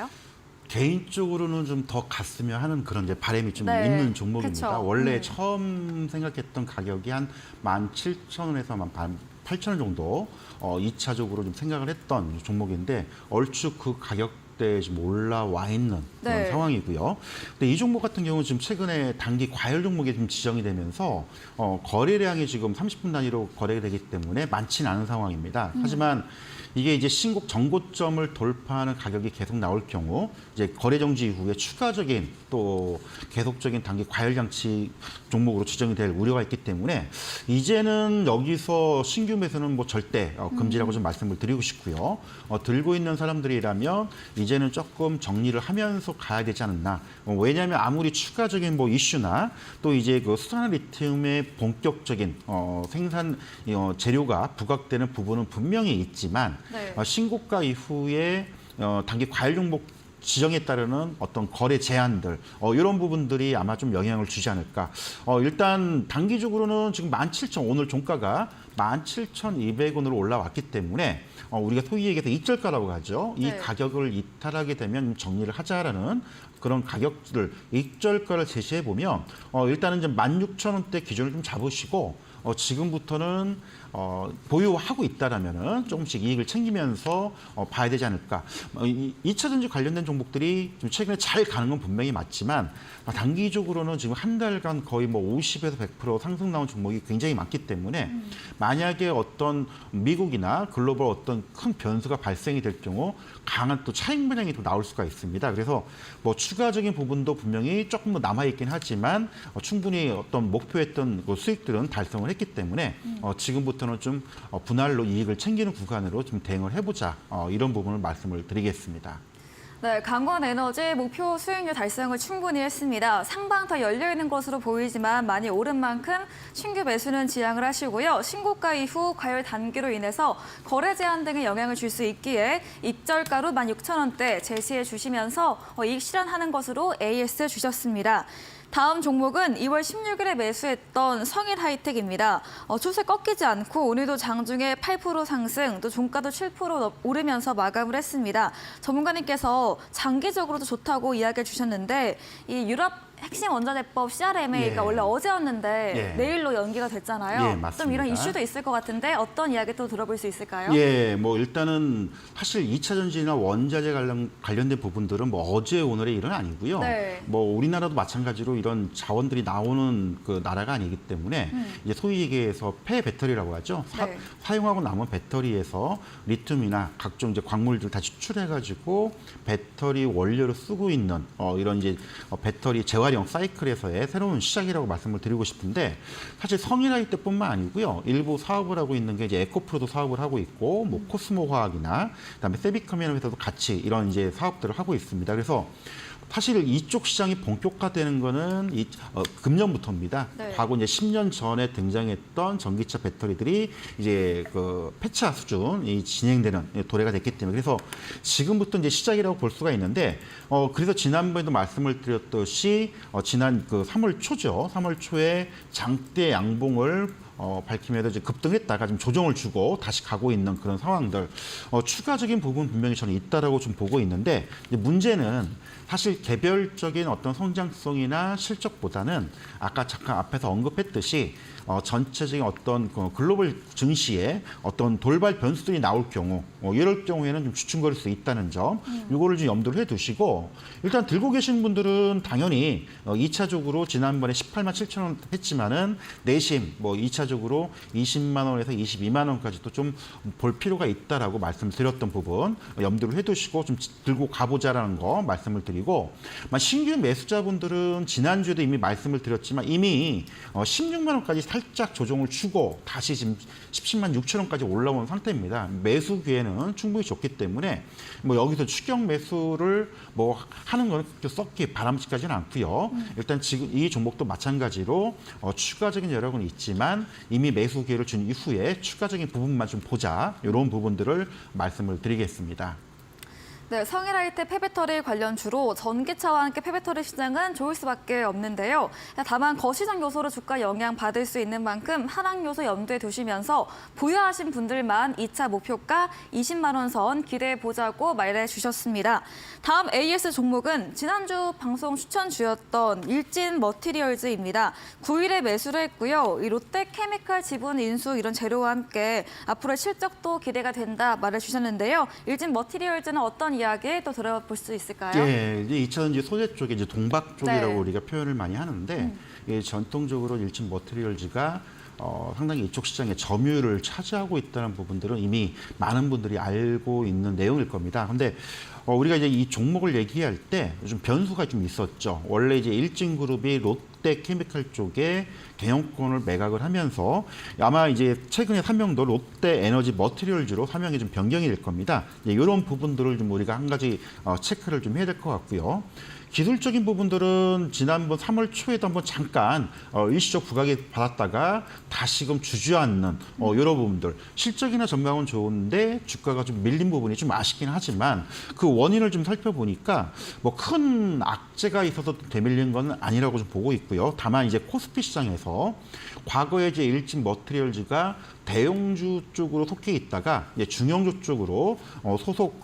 개인적으로는 좀 더 갔으면 하는 그런 이제 바람이 좀 있는 종목입니다.
그쵸.
원래 처음 생각했던 가격이 한 17,000원에서 18,000원 정도 2차적으로 좀 생각을 했던 종목인데 얼추 그 가격 대에 지금 올라와 있는 그런
네.
상황이고요. 근데 이 종목 같은 경우는 지금 최근에 단기 과열 종목이 좀 지정이 되면서 거래량이 지금 30분 단위로 거래되기 때문에 많지는 않은 상황입니다. 하지만 이게 이제 신곡 전고점을 돌파하는 가격이 계속 나올 경우 이제 거래 정지 이후에 추가적인 또 계속적인 단기 과열 장치 종목으로 지정이 될 우려가 있기 때문에 이제는 여기서 신규 매수는 뭐 절대 금지라고 좀 말씀을 드리고 싶고요. 들고 있는 사람들이라면 이제는 조금 정리를 하면서 가야 되지 않나. 왜냐하면 아무리 추가적인 뭐 이슈나 또 이제 그 수산화 리튬의 본격적인 생산 재료가 부각되는 부분은 분명히 있지만
네.
신고가 이후에 단기 과열 종목 지정에 따르는 어떤 거래 제한들 이런 부분들이 아마 좀 영향을 주지 않을까. 일단 단기적으로는 지금 17,000 오늘 종가가 17,200원으로 올라왔기 때문에 우리가 소위 얘기해서 익절가라고 하죠. 이
네.
가격을 이탈하게 되면 정리를 하자라는 그런 가격들을 익절가를 제시해 보면 일단은 좀 16,000원대 기준을 좀 잡으시고 지금부터는 보유하고 있다라면은 조금씩 이익을 챙기면서 봐야 되지 않을까. 2차 전지 관련된 종목들이 좀 최근에 잘 가는 건 분명히 맞지만 단기적으로는 지금 한 달간 거의 뭐 50에서 100% 상승 나온 종목이 굉장히 많기 때문에 만약에 어떤 미국이나 글로벌 어떤 큰 변수가 발생이 될 경우 강한 또 차익 매량이 또 나올 수가 있습니다. 그래서 뭐 추가적인 부분도 분명히 조금 더 남아 있긴 하지만 충분히 어떤 목표했던 그 수익들은 달성을 했기 때문에 지금부터는 좀 분할로 이익을 챙기는 구간으로 좀 대응을 해보자 이런 부분을 말씀을 드리겠습니다.
네, 강원에너지 목표 수익률 달성을 충분히 했습니다. 상방 더 열려있는 것으로 보이지만 많이 오른 만큼 신규 매수는 지양을 하시고요. 신고가 이후 과열 단기로 인해서 거래 제한 등의 영향을 줄 수 있기에 입절가로 16,000원대 제시해 주시면서 이익 실현하는 것으로 AS 주셨습니다. 다음 종목은 2월 16일에 매수했던 성일하이텍입니다. 추세 꺾이지 않고 오늘도 장중에 8% 상승, 또 종가도 7% 오르면서 마감을 했습니다. 전문가님께서 장기적으로도 좋다고 이야기해 주셨는데 이 유럽 핵심 원자재법 CRMA가
예.
원래 어제였는데
예.
내일로 연기가 됐잖아요.
예, 맞습니다.
좀 이런 이슈도 있을 것 같은데 어떤 이야기 또 들어볼 수 있을까요?
예, 뭐 일단은 사실 2차 전지나 원자재 관련된 부분들은 뭐 어제 오늘의 일은 아니고요.
네.
뭐 우리나라도 마찬가지로 이런 자원들이 나오는 그 나라가 아니기 때문에 이제 소위 얘기해서 폐 배터리라고 하죠.
네.
사용하고 남은 배터리에서 리튬이나 각종 이제 광물들 다 추출해가지고 배터리 원료로 쓰고 있는 이런 이제 배터리 재활용 사이클에서의 새로운 시작이라고 말씀을 드리고 싶은데 사실 성일하이텍뿐만 아니고요. 일부 사업을 하고 있는 게 이제 에코프로도 사업을 하고 있고 뭐 코스모 화학이나 그다음에 세비컴이라는 회사도 같이 이런 이제 사업들을 하고 있습니다. 그래서 사실 이쪽 시장이 본격화되는 거는 금년부터입니다.
네.
과거 이제 10년 전에 등장했던 전기차 배터리들이 이제 그 폐차 수준이 진행되는 도래가 됐기 때문에 그래서 지금부터 이제 시작이라고 볼 수가 있는데 그래서 지난번에도 말씀을 드렸듯이 지난 그 3월 초죠. 3월 초에 장대 양봉을 밝히면서 이제 급등했다가 좀 조정을 주고 다시 가고 있는 그런 상황들 추가적인 부분 분명히 저는 있다라고 좀 보고 있는데 이제 문제는 사실 개별적인 어떤 성장성이나 실적보다는 아까 잠깐 앞에서 언급했듯이 전체적인 어떤 그 글로벌 증시에 어떤 돌발 변수들이 나올 경우 이럴 경우에는 좀 주춤거릴 수 있다는 점 이거를 좀 염두를 해두시고 일단 들고 계신 분들은 당연히 2차적으로 지난번에 18만 7천 원 했지만은 내심 뭐 2차적으로 20만 원에서 22만 원까지도 좀 볼 필요가 있다라고 말씀드렸던 부분 염두를 해두시고 좀 들고 가보자라는 거 말씀을 드리고 신규 매수자분들은 지난주에도 이미 말씀을 드렸지만 이미 16만 원까지 살짝 조정을 주고 다시 지금 17만 6천 원까지 올라온 상태입니다. 매수 기회는 충분히 좋기 때문에 뭐 여기서 추격 매수를 뭐 하는 거는 그렇게 썩기 바람직하지는 않고요. 일단 지금 이 종목도 마찬가지로 추가적인 여력은 있지만 이미 매수 기회를 준 이후에 추가적인 부분만 좀 보자 이런 부분들을 말씀을 드리겠습니다.
네, 성일하이텍 폐배터리 관련 주로 전기차와 함께 폐배터리 시장은 좋을 수밖에 없는데요. 다만 거시장 요소로 주가 영향 받을 수 있는 만큼 하락 요소 염두에 두시면서 보유하신 분들만 2차 목표가 20만 원 선 기대해 보자고 말해 주셨습니다. 다음 AS 종목은 지난주 방송 추천주였던 일진 머티리얼즈입니다. 9일에 매수를 했고요. 이 롯데케미칼 지분 인수 이런 재료와 함께 앞으로의 실적도 기대가 된다 말해 주셨는데요. 일진 머티리얼즈는 어떤 이야기 또 들어볼 수 있을까요?
예, 이제 2차는 이제 소재 쪽에 이제 동박 쪽이라고
네.
우리가 표현을 많이 하는데 예, 전통적으로 일진 머티리얼즈가 상당히 이쪽 시장에 점유율을 차지하고 있다는 부분들은 이미 많은 분들이 알고 있는 내용일 겁니다. 근데 우리가 이제 이 종목을 얘기할 때 좀 변수가 좀 있었죠. 원래 이제 일진그룹이 롯데케미칼 쪽에 경영권을 매각을 하면서 아마 이제 최근에 사명도 롯데에너지 머티리얼즈로 사명이 좀 변경이 될 겁니다. 이런 부분들을 좀 우리가 한 가지 체크를 좀 해야 될 것 같고요. 기술적인 부분들은 지난번 3월 초에도 한번 잠깐 일시적 부각이 받았다가 다시금 주저앉는 이런 부분들. 실적이나 전망은 좋은데 주가가 좀 밀린 부분이 좀 아쉽긴 하지만 그 원인을 좀 살펴보니까 뭐 큰 악재가 있어서 되밀린 건 아니라고 좀 보고 있고요. 다만 이제 코스피 시장에서 과거에 이제 일진 머티리얼즈가 대형주 쪽으로 속해 있다가 이제 중형주 쪽으로 소속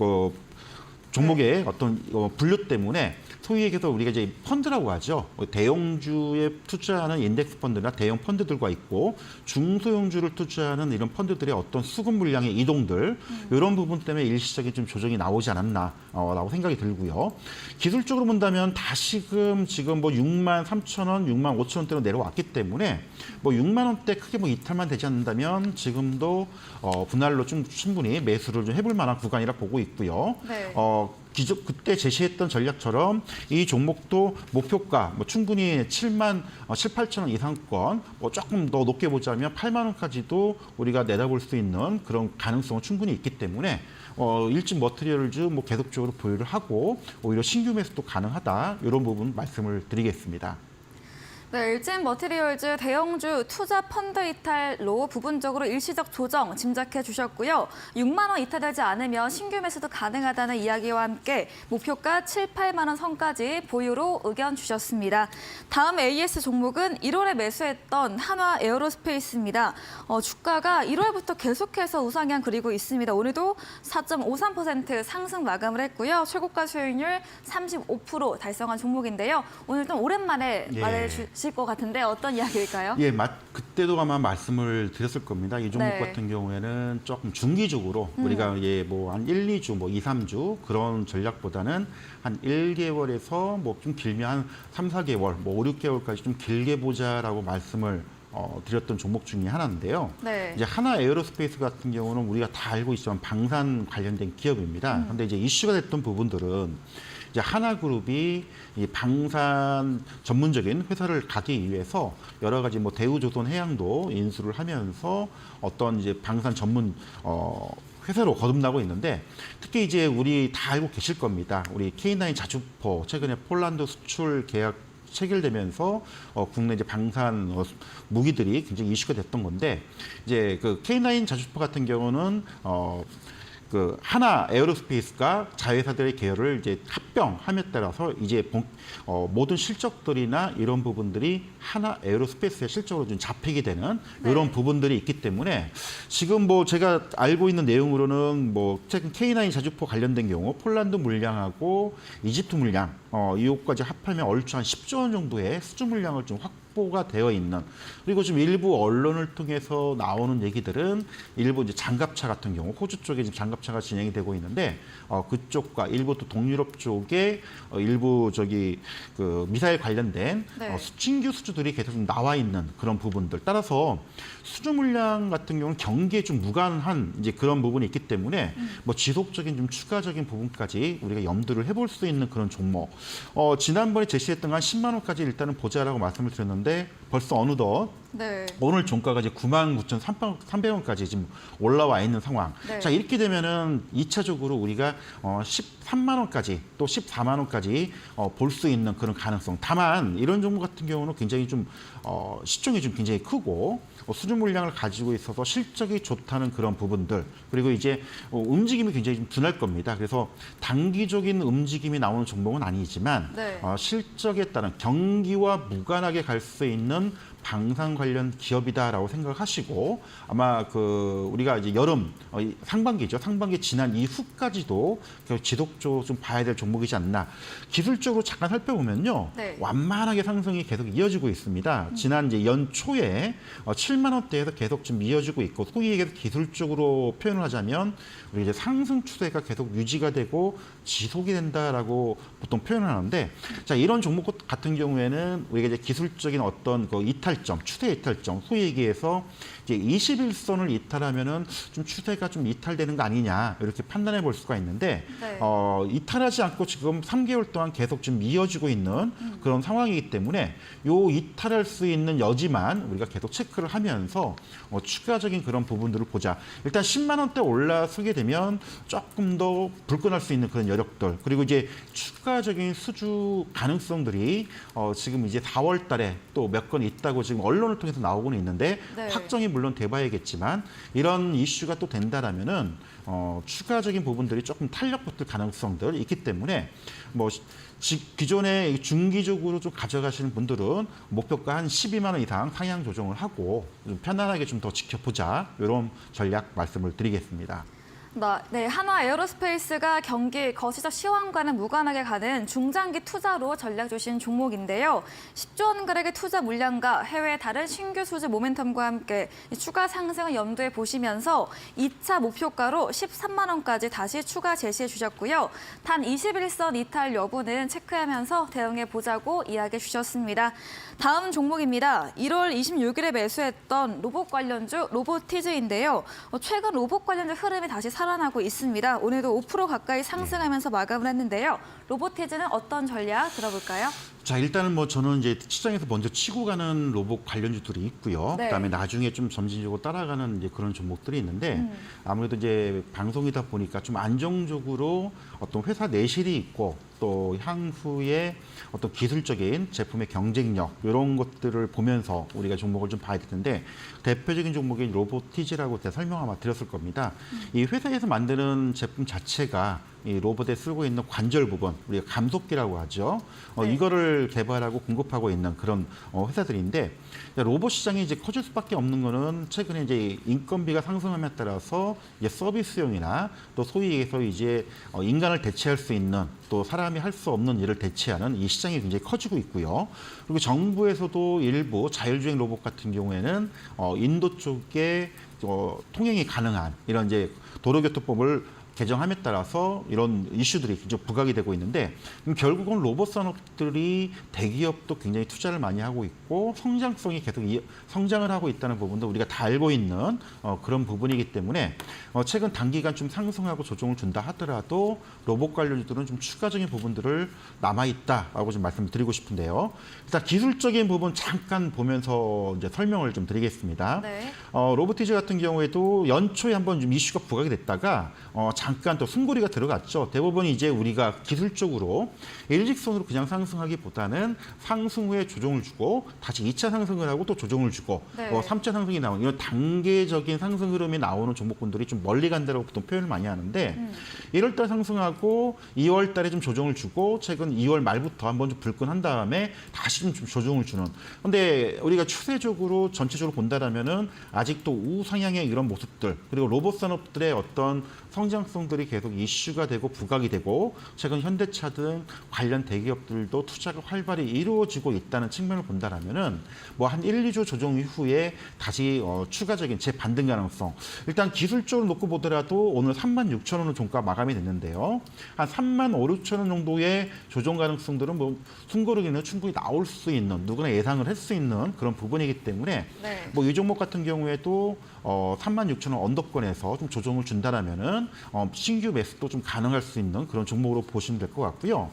종목의 어떤 분류 때문에 소위 얘기해서 우리가 이제 펀드라고 하죠. 대형주에 투자하는 인덱스 펀드나 대형 펀드들과 있고 중소형주를 투자하는 이런 펀드들의 어떤 수급 물량의 이동들 이런 부분 때문에 일시적인 좀 조정이 나오지 않았나라고 생각이 들고요. 기술적으로 본다면 다시금 지금 뭐 6만 3천 원, 6만 5천 원대로 내려왔기 때문에 뭐 6만 원대 크게 뭐 이탈만 되지 않는다면 지금도 분할로 좀 충분히 매수를 좀 해볼 만한 구간이라 보고 있고요.
네.
그때 제시했던 전략처럼 이 종목도 목표가 뭐 충분히 7, 8천 원 이상권 뭐 조금 더 높게 보자면 8만 원까지도 우리가 내다볼 수 있는 그런 가능성은 충분히 있기 때문에 일진 머티리얼즈 뭐 계속적으로 보유를 하고 오히려 신규 매수도 가능하다 이런 부분 말씀을 드리겠습니다.
네, 일진 머티리얼즈 대형주 투자 펀드 이탈로 부분적으로 일시적 조정 짐작해 주셨고요. 6만 원 이탈되지 않으면 신규 매수도 가능하다는 이야기와 함께 목표가 7, 8만 원 선까지 보유로 의견 주셨습니다. 다음 AS 종목은 1월에 매수했던 한화 에어로스페이스입니다. 주가가 1월부터 계속해서 우상향 그리고 있습니다. 오늘도 4.53% 상승 마감을 했고요. 최고가 수익률 35% 달성한 종목인데요. 오늘 좀 오랜만에 말해주실 것 같은데 어떤 이야기일까요?
예, 그때도 아마 말씀을 드렸을 겁니다. 이 종목
네.
같은 경우에는 조금 중기적으로 우리가 뭐 한 1, 2주, 뭐 2, 3주 그런 전략보다는 한 1개월에서 뭐 좀 길면 한 3, 4개월, 뭐 5, 6개월까지 좀 길게 보자라고 말씀을 드렸던 종목 중에 하나인데요.
네.
이제 하나 에어로스페이스 같은 경우는 우리가 다 알고 있지만 방산 관련된 기업입니다. 근데 이제 이슈가 됐던 부분들은 이제 하나그룹이 이 방산 전문적인 회사를 가기 위해서 여러 가지 뭐 대우조선 해양도 인수를 하면서 어떤 이제 방산 전문 회사로 거듭나고 있는데 특히 이제 우리 다 알고 계실 겁니다. 우리 K9 자주포 최근에 폴란드 수출 계약 체결되면서 국내 이제 방산 무기들이 굉장히 이슈가 됐던 건데 이제 그 K9 자주포 같은 경우는 그 하나 에어로스페이스가 자회사들의 계열을 이제 합병함에 따라서 이제 모든 실적들이나 이런 부분들이 하나 에어로스페이스의 실적으로 좀 잡히게 되는 이런 부분들이 있기 때문에 지금 뭐 제가 알고 있는 내용으로는 뭐 최근 K9 자주포 관련된 경우 폴란드 물량하고 이집트 물량 이것까지 합하면 얼추 한 10조 원 정도의 수주 물량을 좀 확보가 되어 있는 그리고 좀 일부 언론을 통해서 나오는 얘기들은 일부 이제 장갑차 같은 경우 호주 쪽에 지금 장갑차가 진행이 되고 있는데 그쪽과 일부 또 동유럽 쪽에 일부 그 미사일 관련된 신규 수주들이 계속 좀 나와 있는 그런 부분들 따라서 수주 물량 같은 경우는 경기에 좀 무관한 이제 그런 부분이 있기 때문에 뭐 지속적인 좀 추가적인 부분까지 우리가 염두를 해볼 수 있는 그런 종목. 지난번에 제시했던 한 10만 원까지 일단은 보자라고 말씀을 드렸는데 벌써 어느덧 오늘 종가가 이제 99,300원까지 지금 올라와 있는 상황.
네.
자, 이렇게 되면은 2차적으로 우리가 13만 원까지 또 14만 원까지 볼 수 있는 그런 가능성. 다만 이런 종목 같은 경우는 굉장히 좀 시총이 좀 굉장히 크고 수주 물량을 가지고 있어서 실적이 좋다는 그런 부분들 그리고 이제 움직임이 굉장히 좀 둔할 겁니다. 그래서 단기적인 움직임이 나오는 종목은 아니지만 실적에 따른 경기와 무관하게 갈 수 있는 방산 관련 기업이다라고 생각하시고 아마 그 우리가 이제 여름 상반기죠. 상반기 지난 이후까지도 계속 지속적으로 좀 봐야 될 종목이지 않나. 기술적으로 잠깐 살펴보면요.
네.
완만하게 상승이 계속 이어지고 있습니다. 지난 이제 연초에 7만 원대에서 계속 좀 이어지고 있고 소위 얘기해서 기술적으로 표현을 하자면 우리 이제 상승 추세가 계속 유지가 되고 지속이 된다라고 보통 표현을 하는데 자 이런 종목 같은 경우에는 우리가 이제 기술적인 어떤 그 이탈점, 추세 이탈점, 소위 얘기해서 이제 21선을 이탈하면은 좀 추세가 좀 이탈되는 거 아니냐 이렇게 판단해 볼 수가 있는데
네.
이탈하지 않고 지금 3개월 동안 계속 좀 이어지고 있는 그런 상황이기 때문에 요 이탈할 수 있는 여지만 우리가 계속 체크를 하면서 추가적인 그런 부분들을 보자. 일단 10만 원대 올라서게 되면 조금 더 불끈할 수 있는 그런 여력들 그리고 이제 추가적인 수주 가능성들이 지금 이제 4월 달에 또 몇 건 있다고 지금 언론을 통해서 나오고는 있는데
네.
확정이 물론 돼봐야겠지만 이런 이슈가 또 된다라면은 추가적인 부분들이 조금 탄력 붙을 가능성들 있기 때문에 뭐 기존에 중기적으로 좀 가져가시는 분들은 목표가 한 12만 원 이상 상향 조정을 하고 좀 편안하게 좀 더 지켜보자 이런 전략 말씀을 드리겠습니다.
네, 한화 에어로스페이스가 경기 거시적 시황과는 무관하게 가는 중장기 투자로 전략 주신 종목인데요. 10조 원 가량의 투자 물량과 해외 다른 신규 수주 모멘텀과 함께 추가 상승을 염두에 보시면서 2차 목표가로 13만 원까지 다시 추가 제시해 주셨고요. 단 21선 이탈 여부는 체크하면서 대응해 보자고 이야기해 주셨습니다. 다음 종목입니다. 1월 26일에 매수했던 로봇 관련주 로보티즈인데요. 최근 로봇 관련주 흐름이 다시 살아나고 있습니다. 오늘도 5% 가까이 상승하면서 마감을 했는데요. 로보티즈는 어떤 전략 들어볼까요?
자 일단은 뭐 저는 이제 시장에서 먼저 치고 가는 로봇 관련주들이 있고요.
네.
그다음에 나중에 좀 점진적으로 따라가는 이제 그런 종목들이 있는데 아무래도 이제 방송이다 보니까 좀 안정적으로 어떤 회사 내실이 있고 또 향후에 어떤 기술적인 제품의 경쟁력 이런 것들을 보면서 우리가 종목을 좀 봐야 될 텐데 대표적인 종목이 로보티즈라고 제가 설명 아마 드렸을 겁니다. 이 회사에서 만드는 제품 자체가 이 로봇에 쓰고 있는 관절 부분, 우리가 감속기라고 하죠.
네.
이거를 개발하고 공급하고 있는 그런 회사들인데 로봇 시장이 이제 커질 수밖에 없는 거는 최근에 이제 인건비가 상승함에 따라서 이제 서비스용이나 또 소위 얘기해서 이제 인간을 대체할 수 있는 또 사람이 할 수 없는 일을 대체하는 이 시장이 굉장히 커지고 있고요. 그리고 정부에서도 일부 자율주행 로봇 같은 경우에는 인도 쪽에 통행이 가능한 이런 이제 도로교통법을 개정함에 따라서 이런 이슈들이 굉장히 부각이 되고 있는데 결국은 로봇 산업들이 대기업도 굉장히 투자를 많이 하고 있고 성장성이 계속 성장을 하고 있다는 부분도 우리가 다 알고 있는 그런 부분이기 때문에 최근 단기간 좀 상승하고 조정을 준다 하더라도 로봇 관련주들은 좀 추가적인 부분들을 남아있다라고 좀 말씀드리고 싶은데요. 일단 기술적인 부분 잠깐 보면서 이제 설명을 좀 드리겠습니다.
네.
로보티즈 같은 경우에도 연초에 한번 좀 이슈가 부각이 됐다가 잠깐 또 숨고리가 들어갔죠. 대부분 이제 우리가 기술적으로 일직선으로 그냥 상승하기보다는 상승 후에 조정을 주고 다시 2차 상승을 하고 또 조정을 주고
네.
3차 상승이 나오는 이런 단계적인 상승 흐름이 나오는 종목군들이 좀 멀리 간다고 보통 표현을 많이 하는데 1월 달 상승하고 2월 달에 좀 조정을 주고 최근 2월 말부터 한번 좀 불끈한 다음에 다시 좀 조정을 주는. 근데 우리가 추세적으로 전체적으로 본다라면은 아직도 우상향의 이런 모습들 그리고 로봇 산업들의 어떤 성장성들이 계속 이슈가 되고 부각이 되고 최근 현대차 등 관련 대기업들도 투자가 활발히 이루어지고 있다는 측면을 본다라면은 뭐 한 1, 2주 조정 이후에 다시 추가적인 재반등 가능성. 일단 기술적으로 놓고 보더라도 오늘 36,000원은 종가 마감이 됐는데요. 한 35,000원 정도의 조정 가능성들은 뭐 숨고르기는 충분히 나올 수 있는 누구나 예상을 할 수 있는 그런 부분이기 때문에
네.
뭐 이 종목 같은 경우에도 36,000원 언더권에서 좀 조정을 준다라면은 신규 매수도 좀 가능할 수 있는 그런 종목으로 보시면 될 것 같고요.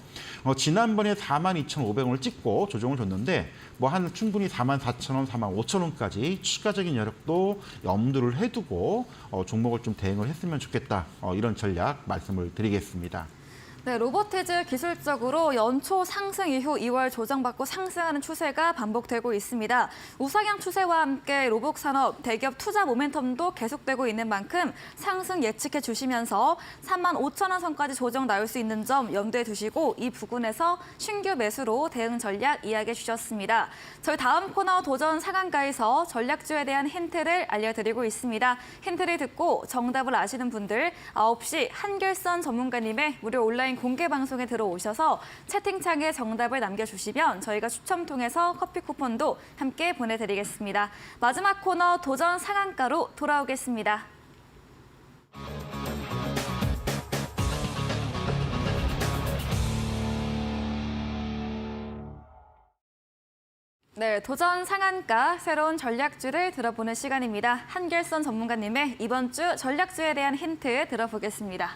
지난번에 42,500원을 찍고 조정을 줬는데 뭐 한 충분히 44,000원, 45,000원까지 추가적인 여력도 염두를 해두고 종목을 좀 대응을 했으면 좋겠다. 이런 전략 말씀을 드리겠습니다.
네, 로보티즈 기술적으로 연초 상승 이후 2월 조정받고 상승하는 추세가 반복되고 있습니다. 우상향 추세와 함께 로봇 산업, 대기업 투자 모멘텀도 계속되고 있는 만큼 상승 예측해 주시면서 35,000원 선까지 조정 나올 수 있는 점 염두에 두시고 이 부근에서 신규 매수로 대응 전략 이야기해 주셨습니다. 저희 다음 코너 도전 상한가에서 전략주에 대한 힌트를 알려드리고 있습니다. 힌트를 듣고 정답을 아시는 분들 9시 한결선 전문가님의 무료 온라인 공개 방송에 들어오셔서 채팅창에 정답을 남겨주시면 저희가 추첨 통해서 커피 쿠폰도 함께 보내드리겠습니다. 마지막 코너 도전 상한가로 돌아오겠습니다. 네, 도전 상한가 새로운 전략주를 들어보는 시간입니다. 한결선 전문가님의 이번 주 전략주에 대한 힌트 들어보겠습니다.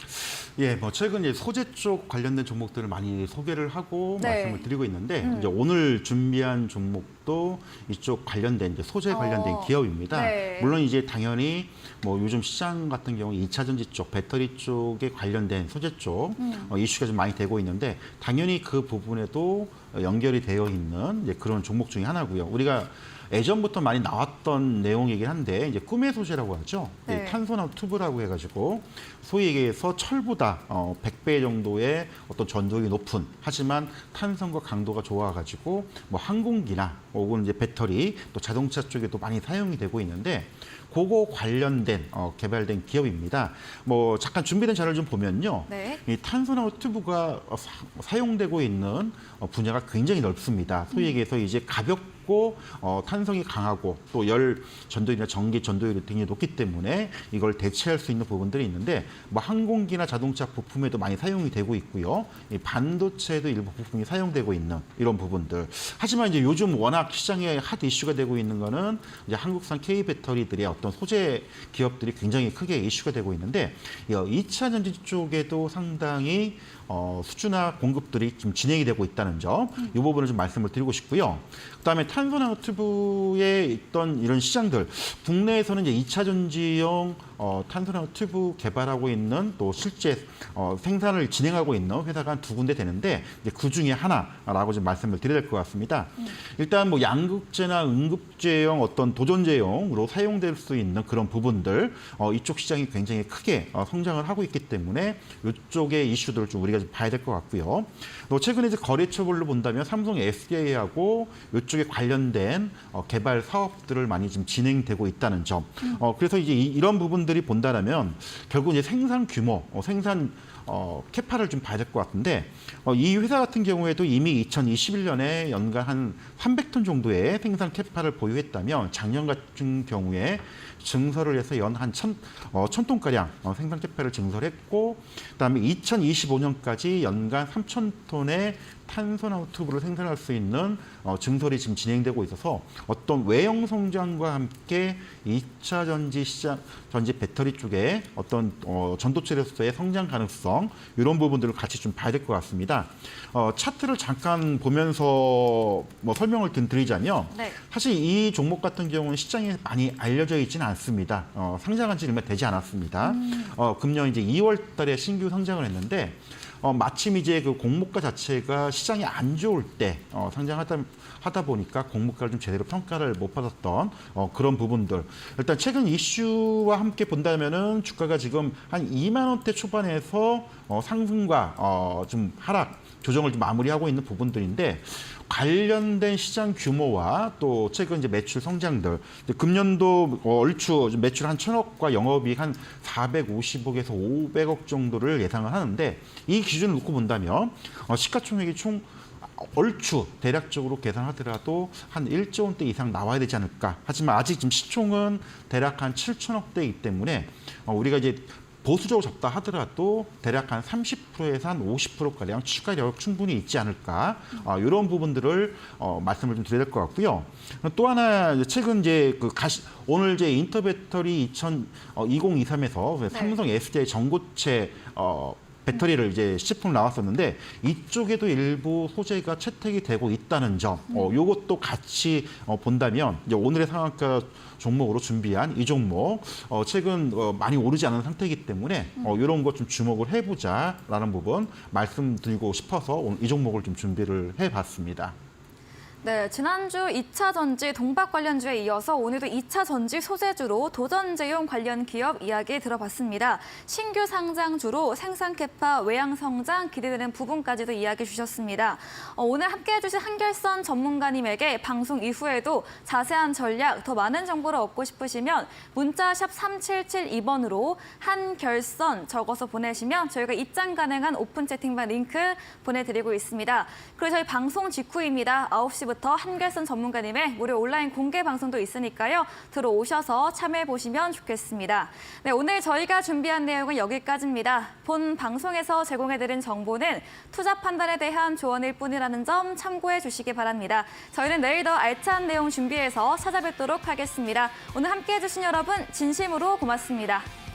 예, 뭐 최근 이제 소재 쪽 관련된 종목들을 많이 소개를 하고
네.
말씀을 드리고 있는데 이제 오늘 준비한 종목도 이쪽 관련된 이제 소재 관련된 기업입니다.
네.
물론 이제 당연히 뭐 요즘 시장 같은 경우 2차 전지 쪽, 배터리 쪽에 관련된 소재 쪽 이슈가 좀 많이 되고 있는데 당연히 그 부분에도 연결이 되어 있는 이제 그런 종목 중에 하나고요. 우리가 예전부터 많이 나왔던 내용이긴 한데 이제 꿈의 소재라고 하죠.
네.
탄소나 튜브라고 해가지고 소위 얘기해서 철보다 100배 정도의 어떤 전도율이 높은 하지만 탄성과 강도가 좋아가지고 뭐 항공기나 혹은 이제 배터리 또 자동차 쪽에도 많이 사용이 되고 있는데 그거 관련된 개발된 기업입니다. 뭐 잠깐 준비된 자료를 좀 보면요.
네.
이 탄소나무 튜브가 사용되고 있는 분야가 굉장히 넓습니다. 소위 얘기해서 이제 가볍고 탄성이 강하고 또 열 전도율이나 전기 전도율이 굉장히 높기 때문에 이걸 대체할 수 있는 부분들이 있는데 뭐 항공기나 자동차 부품에도 많이 사용이 되고 있고요. 이 반도체에도 일부 부품이 사용되고 있는 이런 부분들. 하지만 이제 요즘 워낙 시장에 핫 이슈가 되고 있는 거는 이제 한국산 K 배터리들의 어떤 소재 기업들이 굉장히 크게 이슈가 되고 있는데 2차 전지 쪽에도 상당히 수주나 공급들이 지금 진행이 되고 있다는 점, 이 부분을 좀 말씀을 드리고 싶고요. 그다음에 탄소나노 튜브에 있던 이런 시장들, 국내에서는 이제 2차 전지용 탄소나노 튜브 개발하고 있는 또 실제 생산을 진행하고 있는 회사가 한 2군데 되는데 이제 그 중에 하나라고 좀 말씀을 드려야 될 것 같습니다. 일단 뭐 양극재나 음극재용 어떤 도전재용으로 사용될 수 있는 그런 부분들 이쪽 시장이 굉장히 크게 성장을 하고 있기 때문에 이쪽의 이슈들을 좀 우리가 좀 봐야 될 것 같고요. 또 최근에 이제 거래처별로 본다면 삼성 SDI하고 이쪽에 관련된 개발 사업들을 많이 지금 진행되고 있다는 점. 그래서 이제 이런 부분들이 본다라면 결국 이제 생산 규모, 생산 캐파를 좀 봐야 될 것 같은데 이 회사 같은 경우에도 이미 2021년에 연간 한 300톤 정도의 생산 캐파를 보유했다면 작년 같은 경우에 증설을 해서 연 한 1,000톤가량 생산 캐파를 증설했고 그다음에 2025년까지 연간 3,000톤의 탄소나무 튜브를 생산할 수 있는 증설이 지금 진행되고 있어서 어떤 외형 성장과 함께 2차 전지 시장, 전지 배터리 쪽에 어떤 전도체로서의 성장 가능성 이런 부분들을 같이 좀 봐야 될 것 같습니다. 차트를 잠깐 보면서 뭐 설명을 드리자면
네.
사실 이 종목 같은 경우는 시장에 많이 알려져 있지는 않습니다. 상장한 지 얼마 되지 않았습니다. 금년 이제 2월 달에 신규 상장을 했는데 마침 이제 그 공모가 자체가 시장이 안 좋을 때 상장하다 보니까 공모가를 좀 제대로 평가를 못 받았던 그런 부분들. 일단 최근 이슈와 함께 본다면은 주가가 지금 한 2만 원대 초반에서 상승과 좀 하락 조정을 좀 마무리하고 있는 부분들인데 관련된 시장 규모와 또 최근 이제 매출 성장들 금년도 얼추 매출 한 1,000억과 영업이익 한 450억에서 500억 정도를 예상을 하는데 이 기준을 놓고 본다면 시가총액이 총 얼추 대략적으로 계산하더라도 한 1조 원대 이상 나와야 되지 않을까. 하지만 아직 지금 시총은 대략 한 7천억대이기 때문에 우리가 이제 보수적으로 잡다 하더라도 대략 한 30%에서 한 50%가량 추가력 충분히 있지 않을까. 이런 부분들을 말씀을 좀 드려야 될 것 같고요. 또 하나 최근 이제 오늘 이제 인터배터리 2023에서
네.
삼성 SDI 전고체 배터리를 이제 시품 나왔었는데 이쪽에도 일부 소재가 채택이 되고 있다는 점, 요것도 같이 본다면 이제 오늘의 상한가 종목으로 준비한 이 종목 최근 많이 오르지 않은 상태이기 때문에 이런 것 좀 주목을 해보자라는 부분 말씀드리고 싶어서 오늘 이 종목을 좀 준비를 해봤습니다.
네, 지난주 2차 전지 동박 관련주에 이어서 오늘도 2차 전지 소재주로 도전제용 관련 기업 이야기 들어봤습니다. 신규 상장주로 생산 캐파, 외양 성장 기대되는 부분까지도 이야기 주셨습니다. 오늘 함께해 주신 한결선 전문가님에게 방송 이후에도 자세한 전략, 더 많은 정보를 얻고 싶으시면 문자 샵 3772번으로 한결선 적어서 보내시면 저희가 입장 가능한 오픈 채팅방 링크 보내드리고 있습니다. 그리고 저희 방송 직후입니다. 9시부터 한결선 전문가님의 무료 온라인 공개 방송도 있으니까요. 들어오셔서 참여해보시면 좋겠습니다. 네, 오늘 저희가 준비한 내용은 여기까지입니다. 본 방송에서 제공해드린 정보는 투자 판단에 대한 조언일 뿐이라는 점 참고해 주시기 바랍니다. 저희는 내일 더 알찬 내용 준비해서 찾아뵙도록 하겠습니다. 오늘 함께해 주신 여러분 진심으로 고맙습니다.